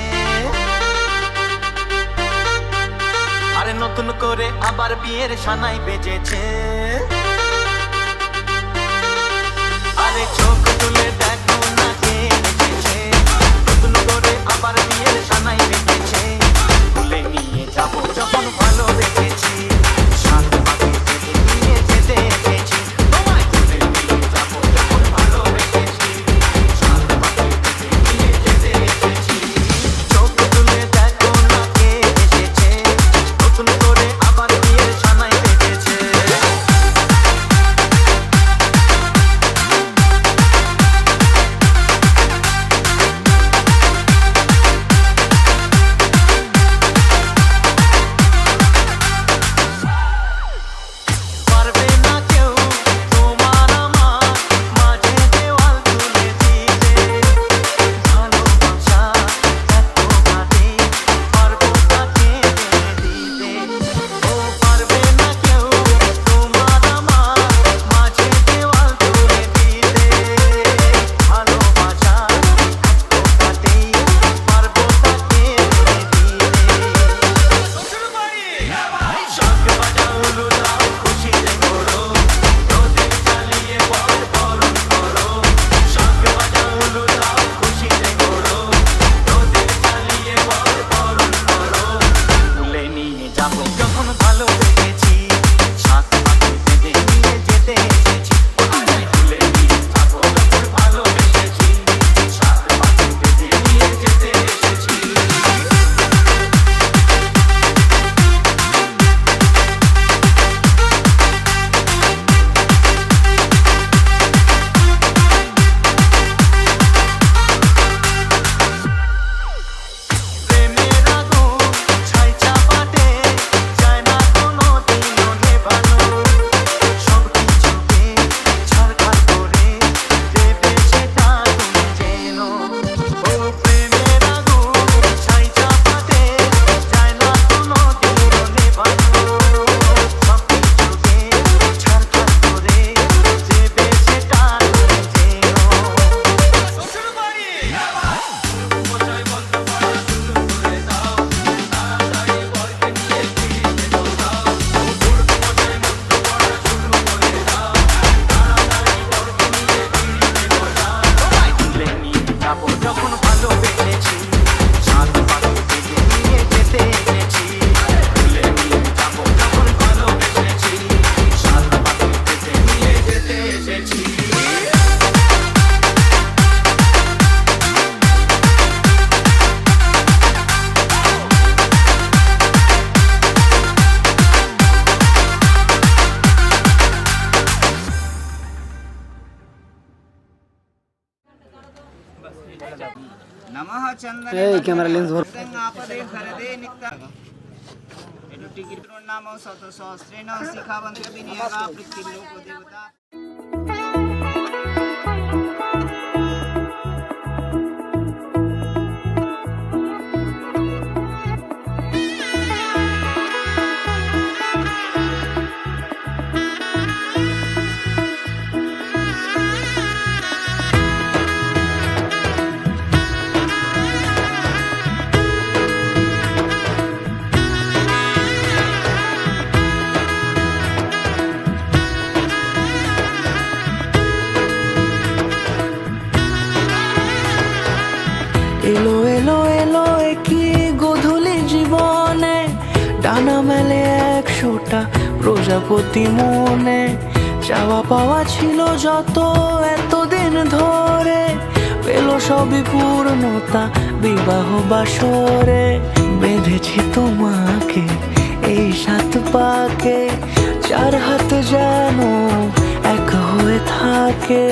আরে নতুন করে আবার বিয়ের সানাই বেজেছে। আরে চোখ তুলে দেখো না কে এসেছে, নতুন করে আবার বিয়ের সানাই বেজেছে। ভুলে নিয়ে যাবো যখন ভালো দেখেছি, সাত মাকে নিয়ে যেতে এসেছি। তোমায় ভুলে নিয়ে যাবো যখন ভালো দেখেছি, সাত মাকে নিয়ে যেতে এসেছি। চোখ তুলে দেখো না কে এসেছে, নতুন করে আবার বিয়ের সানাই বেজেছে। এই ক্যামেরা লেন্স ভর এলো এলো এলো কি গোধূলি জীবনে ডানা মেলে 100টা প্রজাপতি মনে চাওয়া পাওয়া ছিল যত এতদিন ধরে পেল সবই পূর্ণতা বিবাহ বাসরে বেঁধেছি তোমাকে এই 7 পাকে 4 হাত যেন এক হয়ে থাকে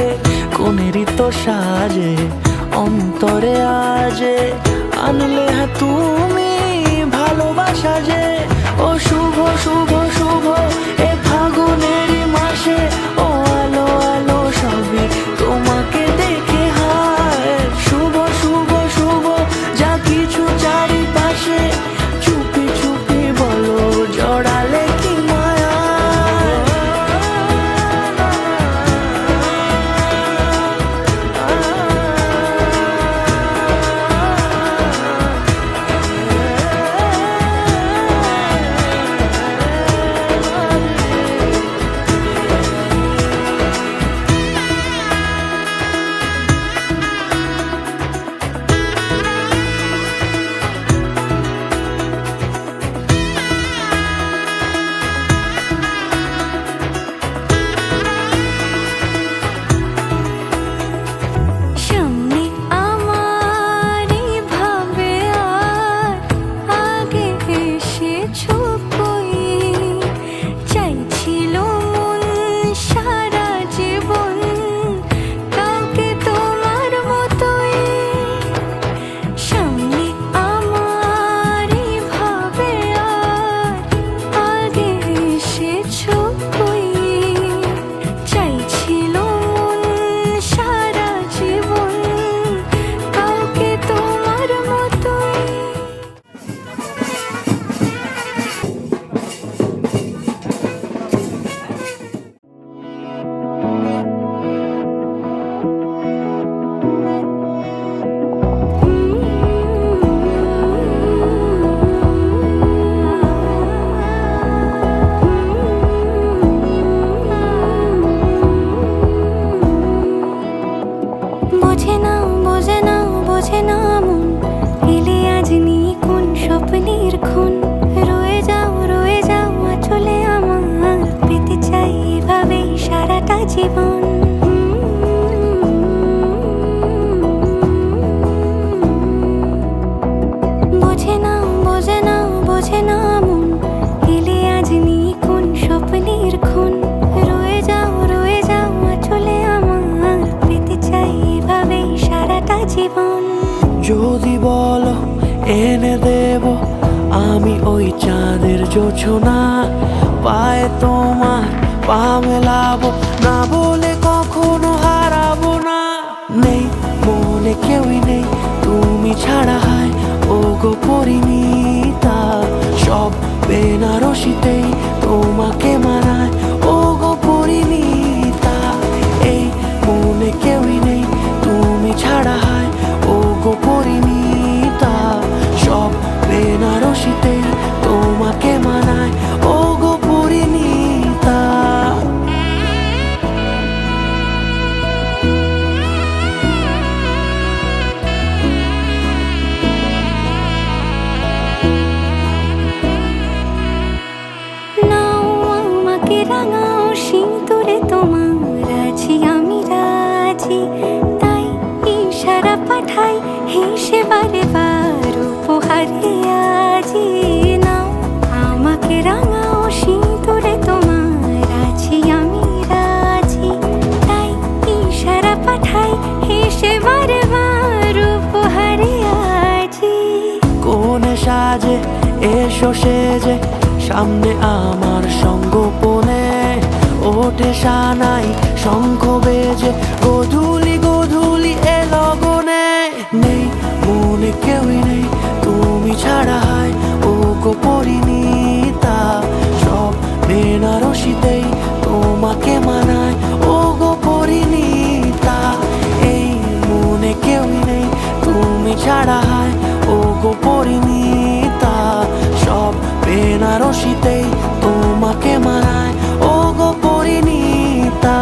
কোনেরই তো সাজে অন্তরে আজে আনলে হ্যাঁ তুমি ভালোবাসা যে ও শুভ শুভ শুভ এ ফাগুনেরই মাসে ও আলো আলো সবই তোমাকে দেখে হায় শুভ শুভ শুভ যা কিছু চারিপাশে চুপি চুপি বলো জড়ালে কি মায়া সামনে আমার ভাবে আর আগে এসেছো কই চাইছিল মন সারা জীবন কাউকে তোমার মতোই সামনে আমার ভাবে আর আগে এসেছো কই চাইছিল মন সারা জীবন কাউকে তোমার মতোই বোঝে না বোঝে না বোঝে না মন এলে আজ নিয়ে কোন স্বপ্নের খুন রয়ে যাও চলে আমার পেতে চাই এভাবেই সারাটা জীবন বোঝে না বোঝে না বোঝে না মন এলে আজ নিয়ে কোন স্বপ্নের খুন রয়ে যাও চলে আমার পেতে চাই এভাবেই সারাটা জীবন যদি বলো এনে দেব আমি ওই চাঁদের জোছনা পায়ে তোমার পা মেলাবো না বলে কখনো হারাবো না নেই মনে কেউই নেই তুমি ছাড়া হয় ও গো পরিণীতা সব বেনারসিতেই তোমাকে মানায় ও গো পরিণীতা এই মনে কেউই নেই তুমি ছাড়া হয় ও গো পরিণীতা সব বেনারসিতেই তোমাকে মানায় ও গো পরিণীতা নাও আমাকে রাঙাও সিঁদুরে তোমার আছি আমি রাজি তাই ইশারা পাঠাই হেসে বারে বার উপহারে আজি নাও আমাকে রাঙাও সিঁদুরে তোমার আছি আমি রাজি তাই ইশারা পাঠাই হেসে বারে বার উপহারে সাজে এসো সেজে সামনে আমার সঙ্গোপনে ওঠে সানাই শঙ্খ বেজে গধূলি গধূলি এ লগনে নেই মনে কেউই নেই তুমি ছাড়া হয় ও গো পরিণীতা সব বেনারসিতেই তোমাকে মানায় ও গো পরিণীতা এই মনে কেউই নেই তুমি ছাড়া হয় ও গো পরিণীতা সব বেনারসিতেই তোমাকে মানায় ও গো পরিণীতা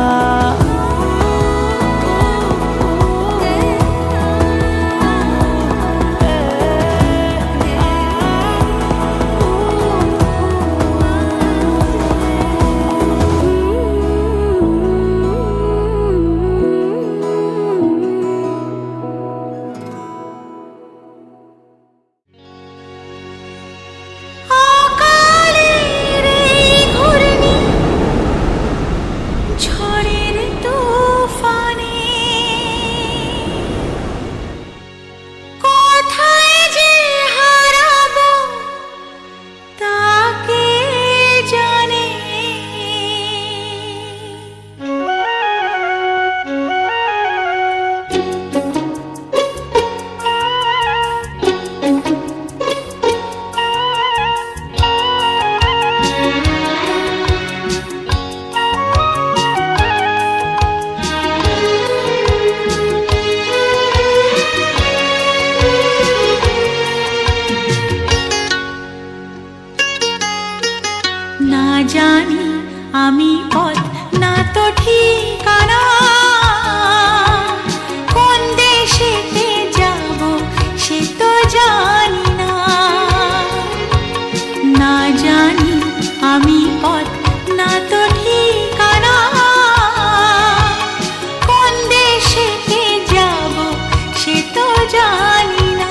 অকালের এই ঘূর্ণি ঝড়ের তুফানে কোথায় যে হারাবো তাকে জানে না জানি আমি পথ না তো ঠিকানা কোন দেশেতে যাব সে তো জানি না না জানি আমি পথ না তো ঠিকানা কোন দেশেতে যাব সে তো জানি না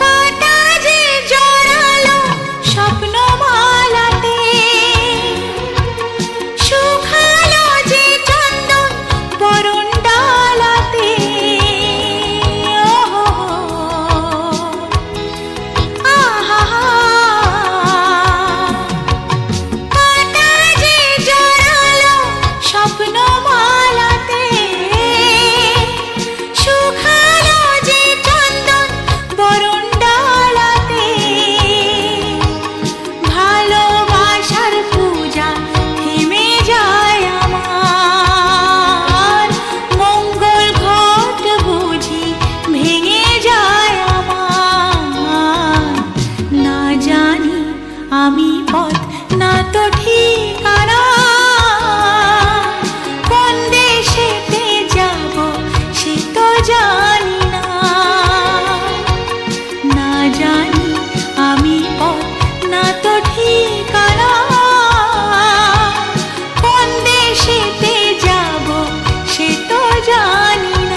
কাটা যে জড়ালো স্বপ্নমালাতে শুকালো যে চন্দন বরণ ডালাতে কাটা যে জড়ালো স্বপ্নমালাতে শুকালো যে চন্দন বরণ ডালাতে ভালোবাসার পূজা থেমে যায় আমার মঙ্গল ঘট বুঝি ভেঙে যায় আমার না জানি আমি পথ না তো ঠিকানা কোন দেশেতে যাব সে তো জানি না না জানি আমি পথ না তো ঠিকানা কোন দেশেতে যাব সে তো জানি না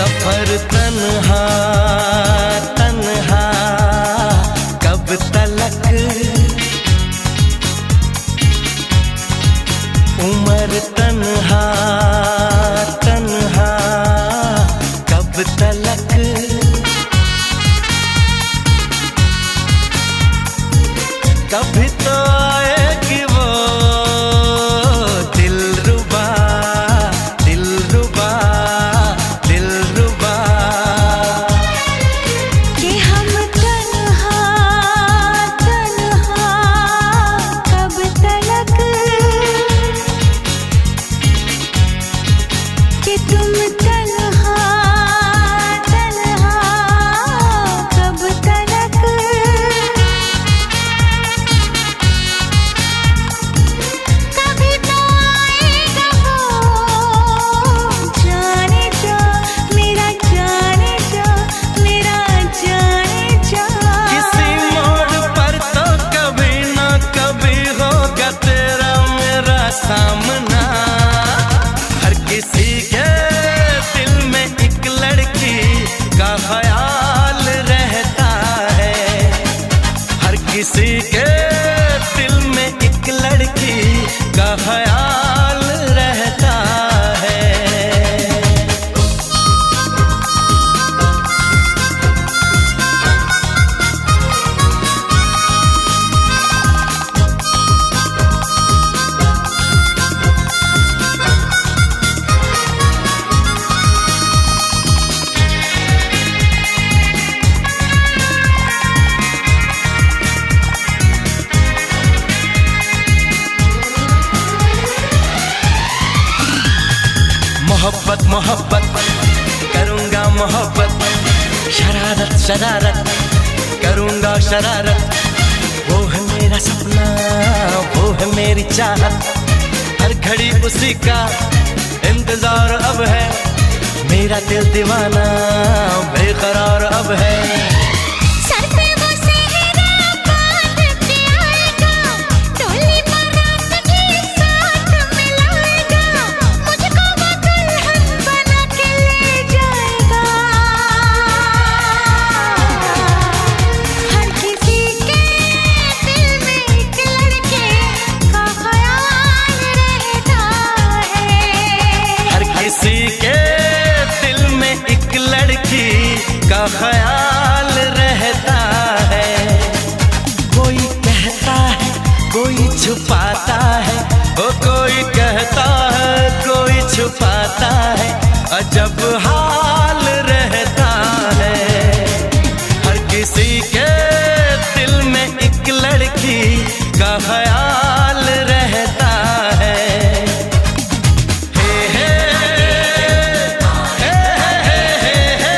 सफर तन्हा तन्हा कब तलक, उम्र तन्हा तन्हा कब तलक। कभी तो आएगी वो दिलरुबा दिलरुबा दिलरुबा कि हम तन्हा तन्हा कब तलक, कि तुम तन्हा तन्हा कब तलक। कभी तो आएगा वो जाने जा मेरा जाने जा मेरा जाने जा। किसी मोड़ पर तो कभी ना कभी होगा तेरा मेरा सामना। हर किसी के दिल में एक लड़की का ख्याल रहता है, हर किसी के दिल में एक लड़की का ख्याल रहता है। मोहब्बत मोहब्बत करूँगा मोहब्बत, शरारत शरारत करूँगा शरारत। वो है मेरा सपना वो है मेरी चाहत, हर घड़ी उसी का इंतजार अब है। मेरा दिल दीवाना बेकरार अब है। सर पे वो सेहरा बांध के आएगा, डोली बारात के साथ मिलाएगा, मुझको वो दुल्हन बना के ले जाएगा। हर किसी के दिल में एक लड़के का ख्याल रहता है, हर किसी के दिल में एक लड़की का ख्याल रहता है। कोई कहता है कोई छुपाता है, वो कोई कहता है कोई छुपाता है, अजब हाल रहता है। हर किसी के दिल में एक लड़की का ख्याल रहता है। हे हे हे हे हे हे हे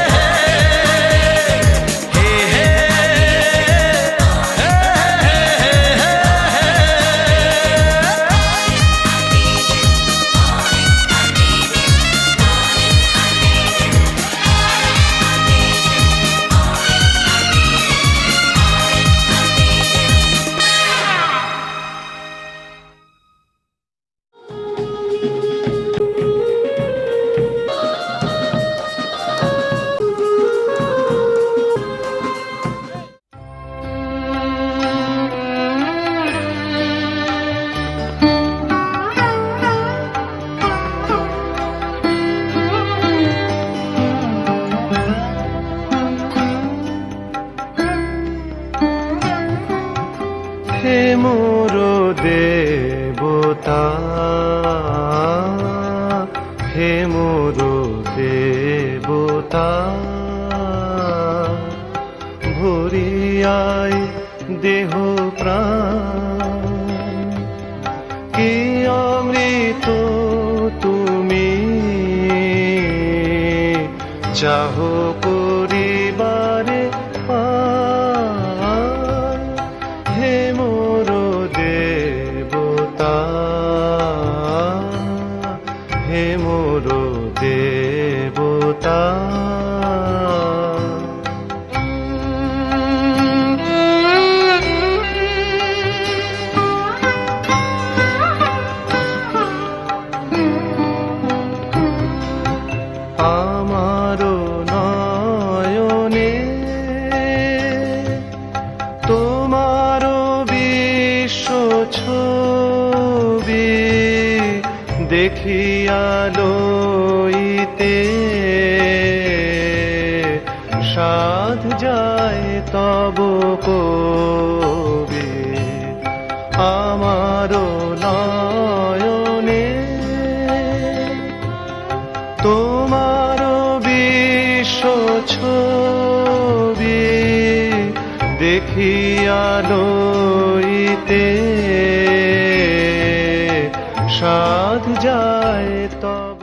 হে মোর দেবতা, হে মোর দেবতা, ভরিয়ায় দেহ প্রাণ, কি অমৃত তুমি চাহ পরিবারে পান। হে মোর দেবতা, হে মোর দেবতা। আমারও নয়নে তোমারও বিশ্ব ছবি দেখি আলোইতে সাধ যায় তব কবি আমারও নয়নে তোমারও বিশ্ব ছবি দেখি আলোইতে সাধ যায় তব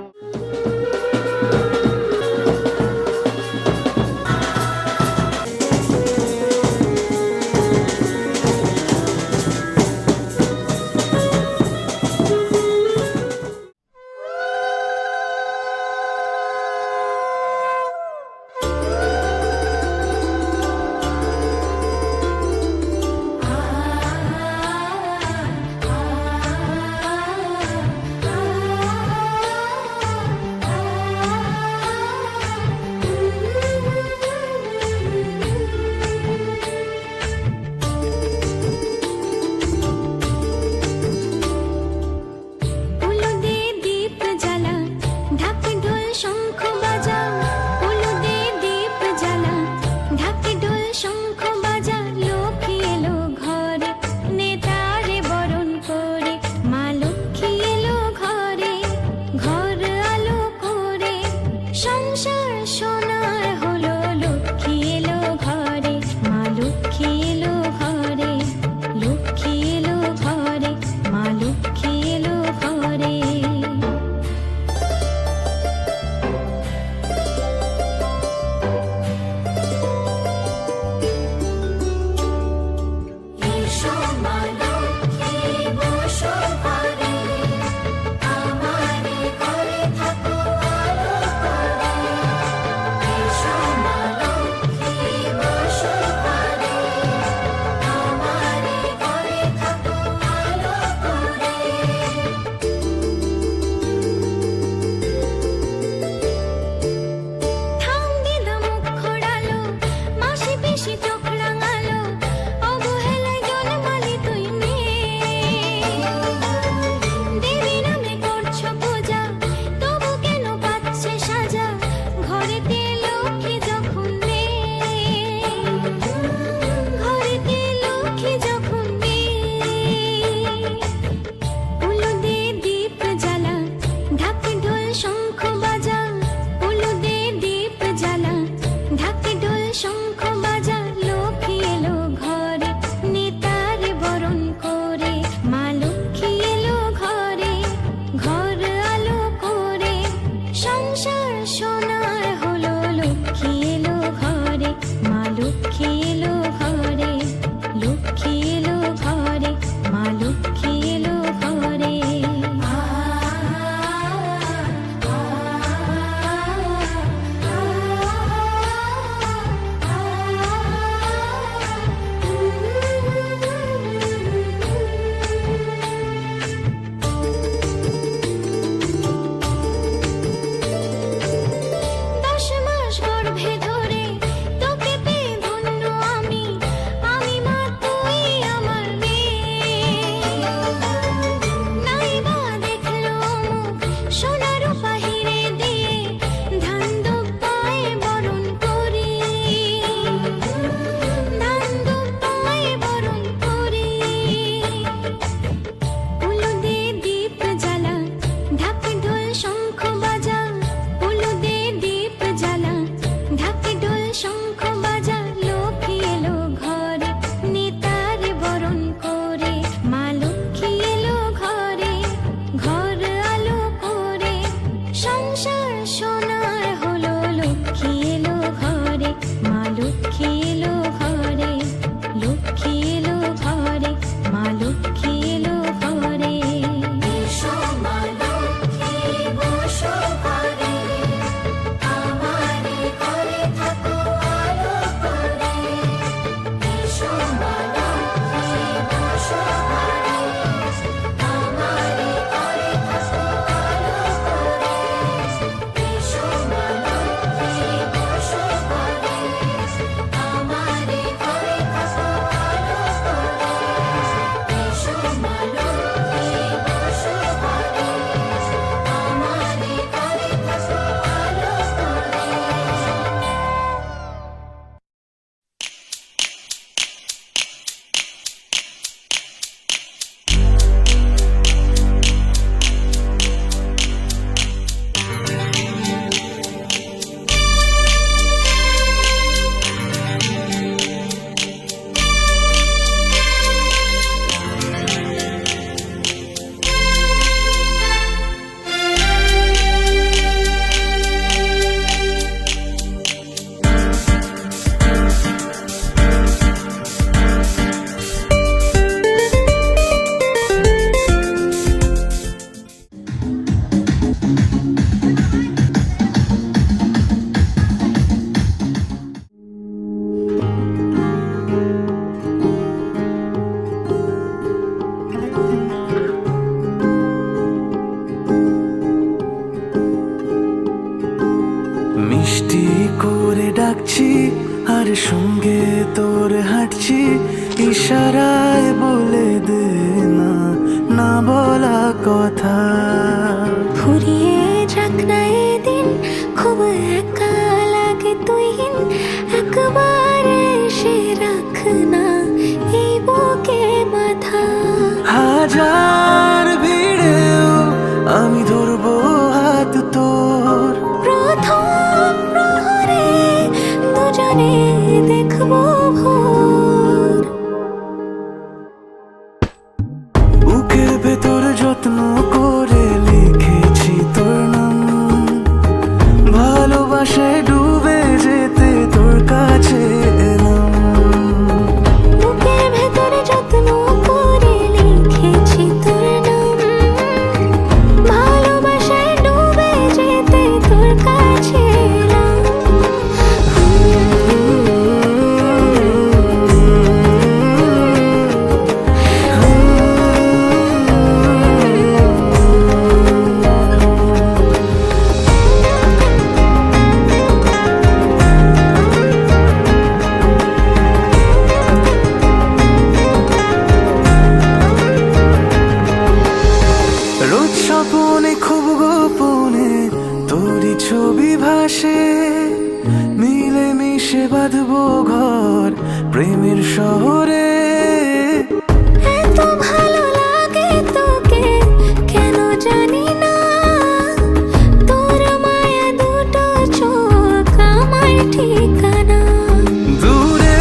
উলুদে দীপ জ্বালা ঢাক ঢোল শঙ্খ বাজা উলুদে দীপ জ্বালা ঢাক ঢোল শঙ্খ বাজা লক্ষ্মী এলো ঘরে নেতারে বরণ করে মা লক্ষ্মী এলো ঘরে ঘর আলো করে সংসার সোনার হলো লক্ষ্মী এলো ঘরে মা লক্ষ্মী এলো ঘরে লক্ষ্মী এলো ঘরে মা লক্ষ্মী এলো ঘরে এসো মা লক্ষ্মী বসো ঘরে আমারে ঘরে থাকো আলো করে ডাকছি আর সঙ্গে তোর হাঁটছি, ইশারায় বলে দে না না বলা কথা। ফুরিয়ে যাক না এদিন, খুব একা লাগে তুইহীন, একবার এসে রাখ না এই বুকে মাথা। হাজার ভিড়েও আমি ধরবো হাত তোর, প্রথম প্রহরে দুজনে দেখবো ভোর। বুকের ভেতর যত্ন করে লিখেছি তোর নাম, ভালোবাসায় ডুবে যেতে তোর কাছে এলাম। বুকের ভেতরে যত্ন করে লিখেছি তোর নাম, ভালোবাসায় ডুবে যেতে তোর কাছে এলাম। রোজ স্বপনে খুব গোপনে তোরই ছবি ভাসে, মিলে মিশে বাঁধবো ঘর প্রেমের শহরে। এত ভালো লাগে তোকে কেন জানি না, তোর মায়া দুটো চোখ আমার ঠিকানা। দূরে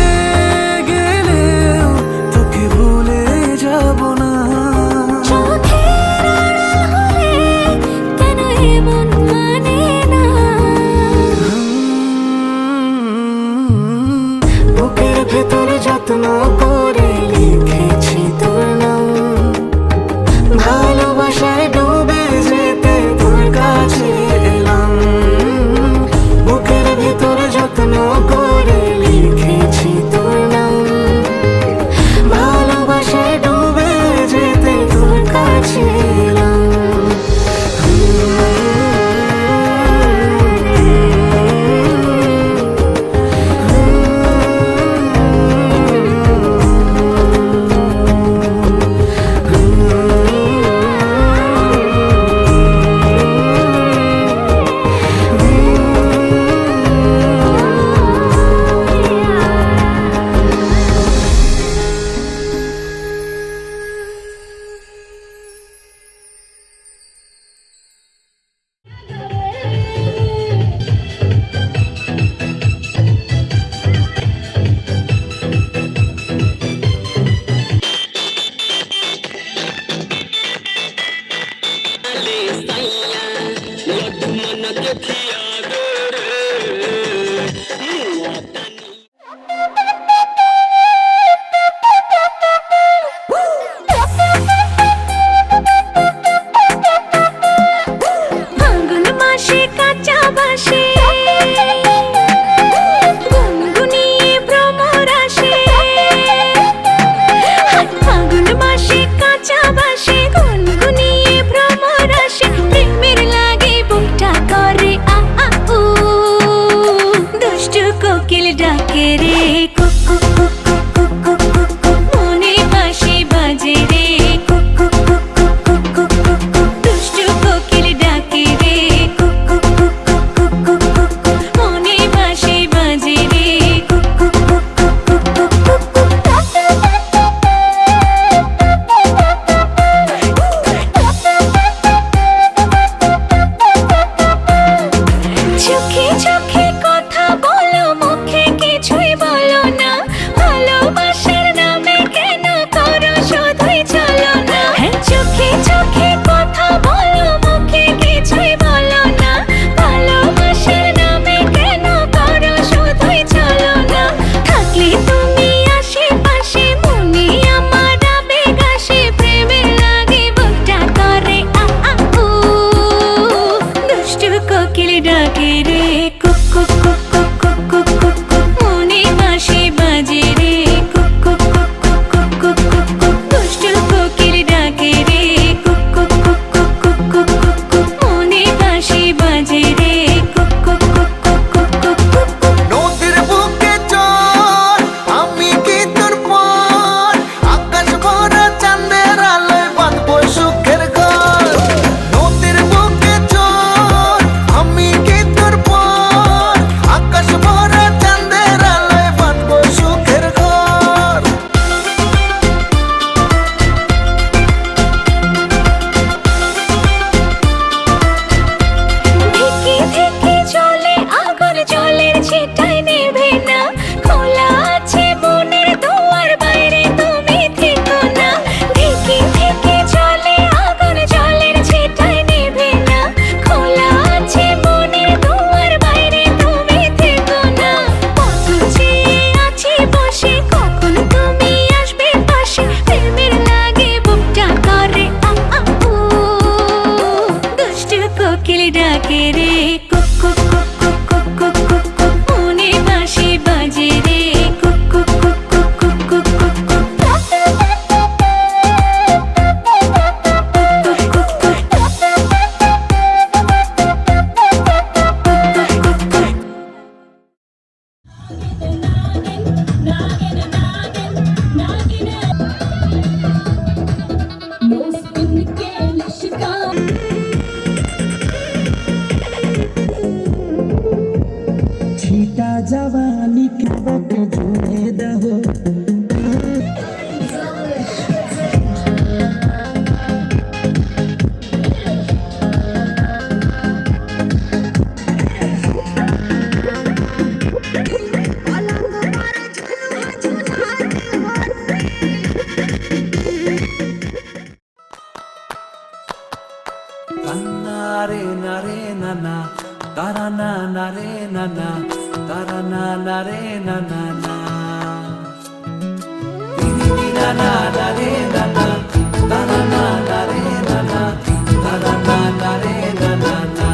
গেলেও তোকে ভুলে যাব না, চোখের আড়াল হলে কেন এমন মানে না। বুকের ভেতরে যত্ন করে লিখেছি তোর নাম, ভালোবাসায় ডুবে যেতে তোর কাছে এলাম। বুকের ভেতরে যত্ন করে লিখেছি তোর নাম, ভালোবাসায় ডুবে যেতে তোর কাছে এলাম। ফাগুন মাসে কাঁচা বাসে গুনগুনিয়ে ভ্রমর আসে। ফাগুন মাসে কাঁচা বাসে গুনগুনিয়ে ভ্রমর আসে, প্রেমের লাগে বুকটা করে আ আ উ। দুষ্টু কোকিল ডাকে রে কুকু কুকু কুকু কুকু, মনে বাঁশি বাজে রে কুকু কুকু কুকু কুকু। দুষ্টু কোকিল ডাকে রে কুকু কুকু কুকু কুকু, মনে বাঁশি বাজে রে কুকু কুকু কুকু কুকু। চোখে চোখে কথা বলো, মুখে কিছুই বলো না, ভালোবাসার নামে কেন করো শুধুই চলো না। হ্যাঁ, চোখে চোখে কথা বলো, মুখে কিছুই বলো না, ভালোবাসার নামে কেন করো শুধুই চলো না। থাকলে তুমি আশেপাশে, মনে আমার আবেগ আসে, প্রেমের লাগে বুকটা করে আ আ উ। দুষ্টু কোকিল ডাকে রে কুকু जवानी के वक्त जुए दहो Nare nare nana, tara na nare nana, tara na nare nana na. Tiri na na nare nana, tara na nare nana, tara na nare nana na.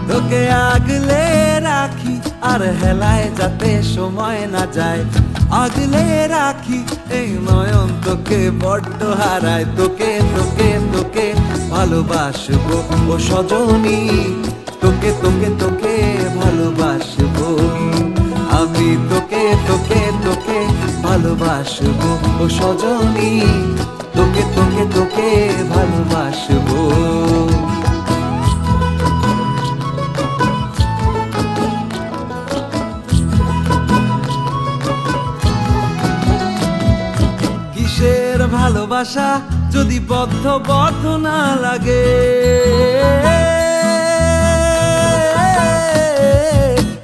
তোকে আগলে রাখি আর হেলায় যাতে সময় না যায় আগলে রাখি এই নয়ন তোকে বড্ড হারায় তোকে তোকে তোকে ভালোবাসবো ও সজনী তোকে তোকে তোকে ভালোবাসবো আমি তোকে তোকে তোকে ভালোবাসবো ও সজনী তোকে তোকে তোকে ভালোবাসবো কিসের ভালোবাসা যদি বদ্ধ বদ্ধ না লাগে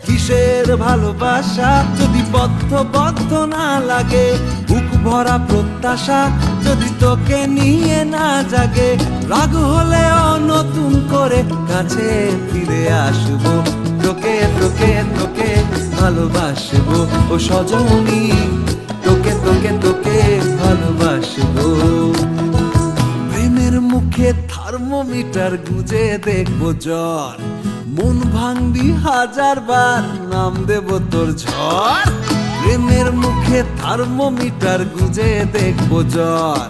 কিসের ভালোবাসা যদি বদ্ধ বদ্ধ না লাগে বুক ভরা প্রত্যাশা যদি তোকে নিয়ে না জাগে রাগ হলেও নতুন করে কাছে ফিরে আসবো তোকে তোকে তোকে ভালোবাসবো ও সজনী তোকে তোকে তোকে ভালোবাসবো প্রেমের মুখে থার্মোমিটার গুজে দেখবো জ্বর মন ভাঙবি হাজার বার নাম দেব তোর ঝড় প্রেমের মুখে থার্মোমিটার গুজে দেখবো জ্বর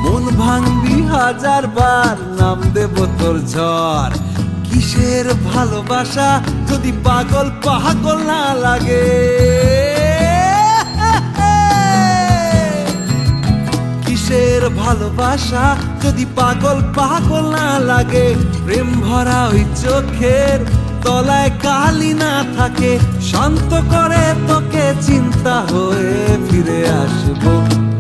মন ভাঙবি হাজার বার নাম দেব তোর ঝড় কিসের ভালোবাসা যদি পাগল পাগল না লাগে কিসের ভালোবাসা যদি পাগল পাগল না লাগে প্রেম ভরা ওই চোখের তলায় কালি না থাকে শান্ত করে তোকে চিন্তা হয়ে ফিরে আসবো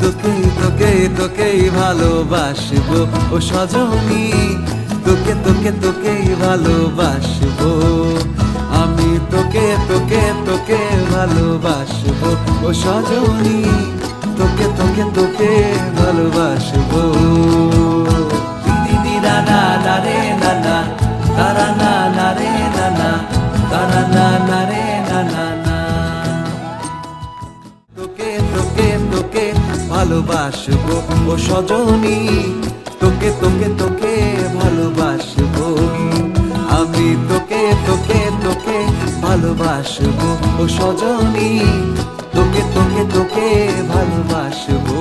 তোকে তোকে তোকেই ভালোবাসবো ও সজনী তোকে তোকে তোকেই ভালোবাসবো আমি তোকে তোকে তোকে ভালোবাসবো ও সজনী তোকে তোকে তোকে ভালোবাসবো দিদি নানা নারে নানা তারা না নারে নানা তারা না নারে নানা না তোকে তোকে তোকে ভালোবাসবো ও সজনী তোকে তোকে তোকে ভালোবাসবো আমি তোকে তোকে তোকে ভালোবাসবো ও সজনী তোকে তোকে তোকে ভালোবাসবো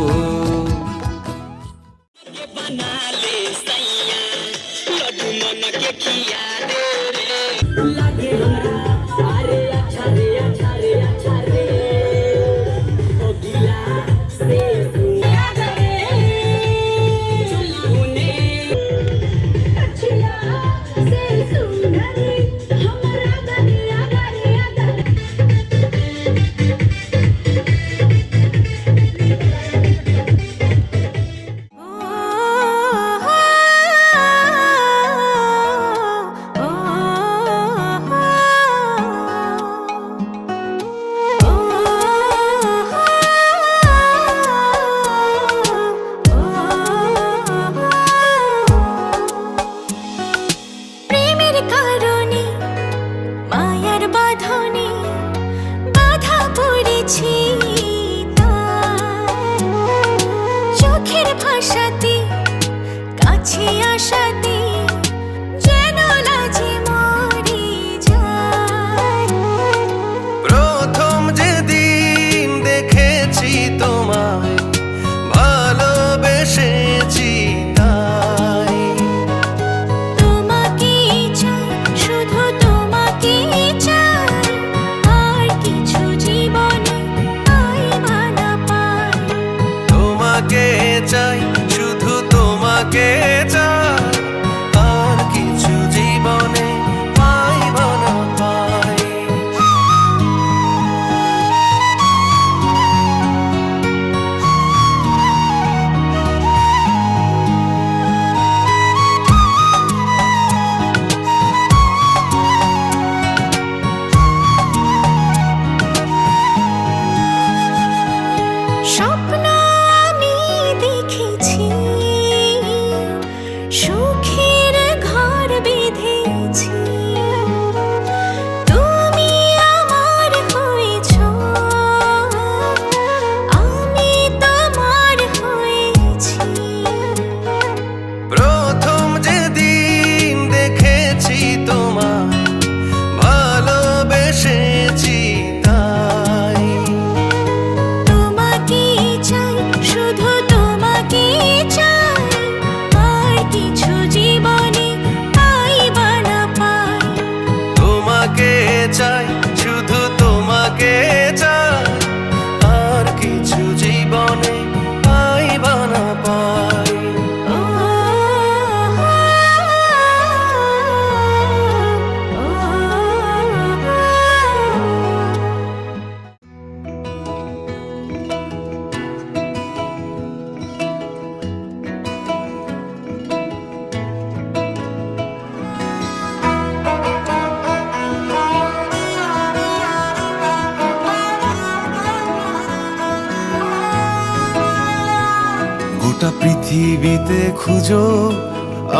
গোটা পৃথিবীতে খুঁজো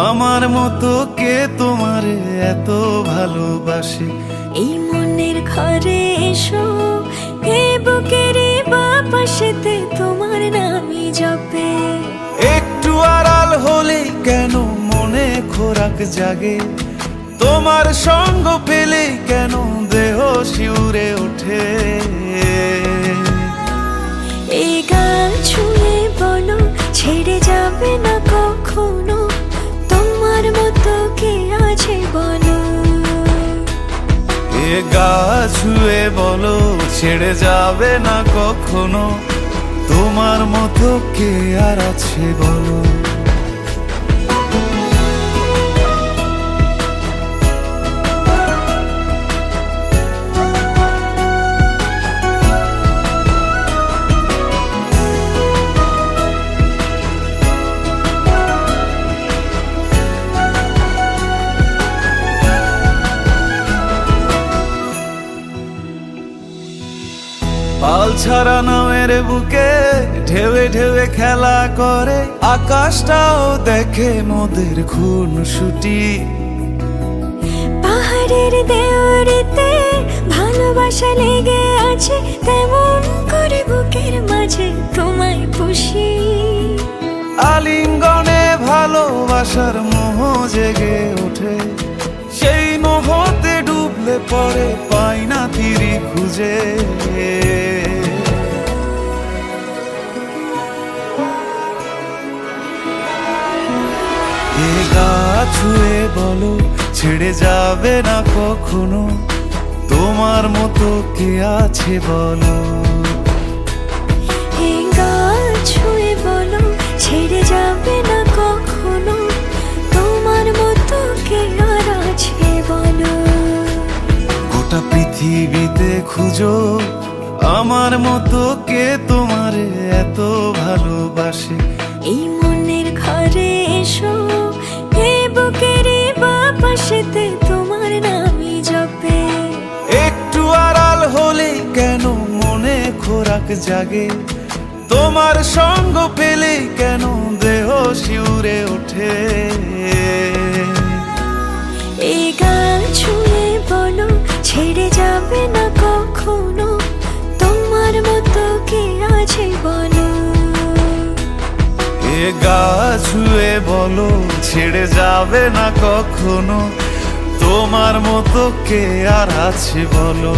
আমার মতো কে তোমারে এত ভালোবাসে। এই মনের ঘরে এসো, এ বুকের বাপাশেতে তোমার নামই জপে। একটু আড়াল হলেই কেন মনে খোরাক জাগে, তোমার সঙ্গ পেলেই কেন দেহ শিউরে ওঠে। এই গান ছুঁয়ে বলো ছেড়ে যাবে না কখনো, তোমার মতো কে আছে বলো। এ গা ছুঁয়ে বলো ছেড়ে যাবে না কখনো, তোমার মতো কে আর আছে বলো। পাল ছাড়া নামের বুকে ঢেউে ঢেউে খেলা করে, আকাশটাও দেখে মোদের খুনসুটি। পাহাড়ের দেওয়ারিতে ভালোবাসা লেগে আছে, তেমন করে বুকের মাঝে তোমায় পুষি। আলিঙ্গনে ভালোবাসার মোহ জেগে ওঠে, সেই মোহতে ডুবলে পরে পাই না তীরি খুঁজে। এ গা ছুঁয়ে বলো ছেড়ে যাবে না কখনো, তোমার মতো কে আছে বলো। এই গান ছুঁয়ে বলো ছেড়ে যাবে না কখনো, তোমার মতো কে আর আছে বলো। গোটা পৃথিবীতে খুঁজো আমার মতো কে তোমারে এত ভালোবাসে। এই মনের ঘরে এসো, এ বুকের বাপাশেতে তোমার নামই জপে। একটু আড়াল হলেই কেন মনে খোরাক জাগে, তোমার সঙ্গ পেলেই কেন দেহ শিউরে ওঠে। এই গান ছুঁয়ে বলো ছেড়ে যাবে না কখনো, তোমার মতো কে আছে বলো। এ গা ছুঁয়ে বলো ছেড়ে যাবে না কখনো, তোমার মতো কে আর আছে বলো।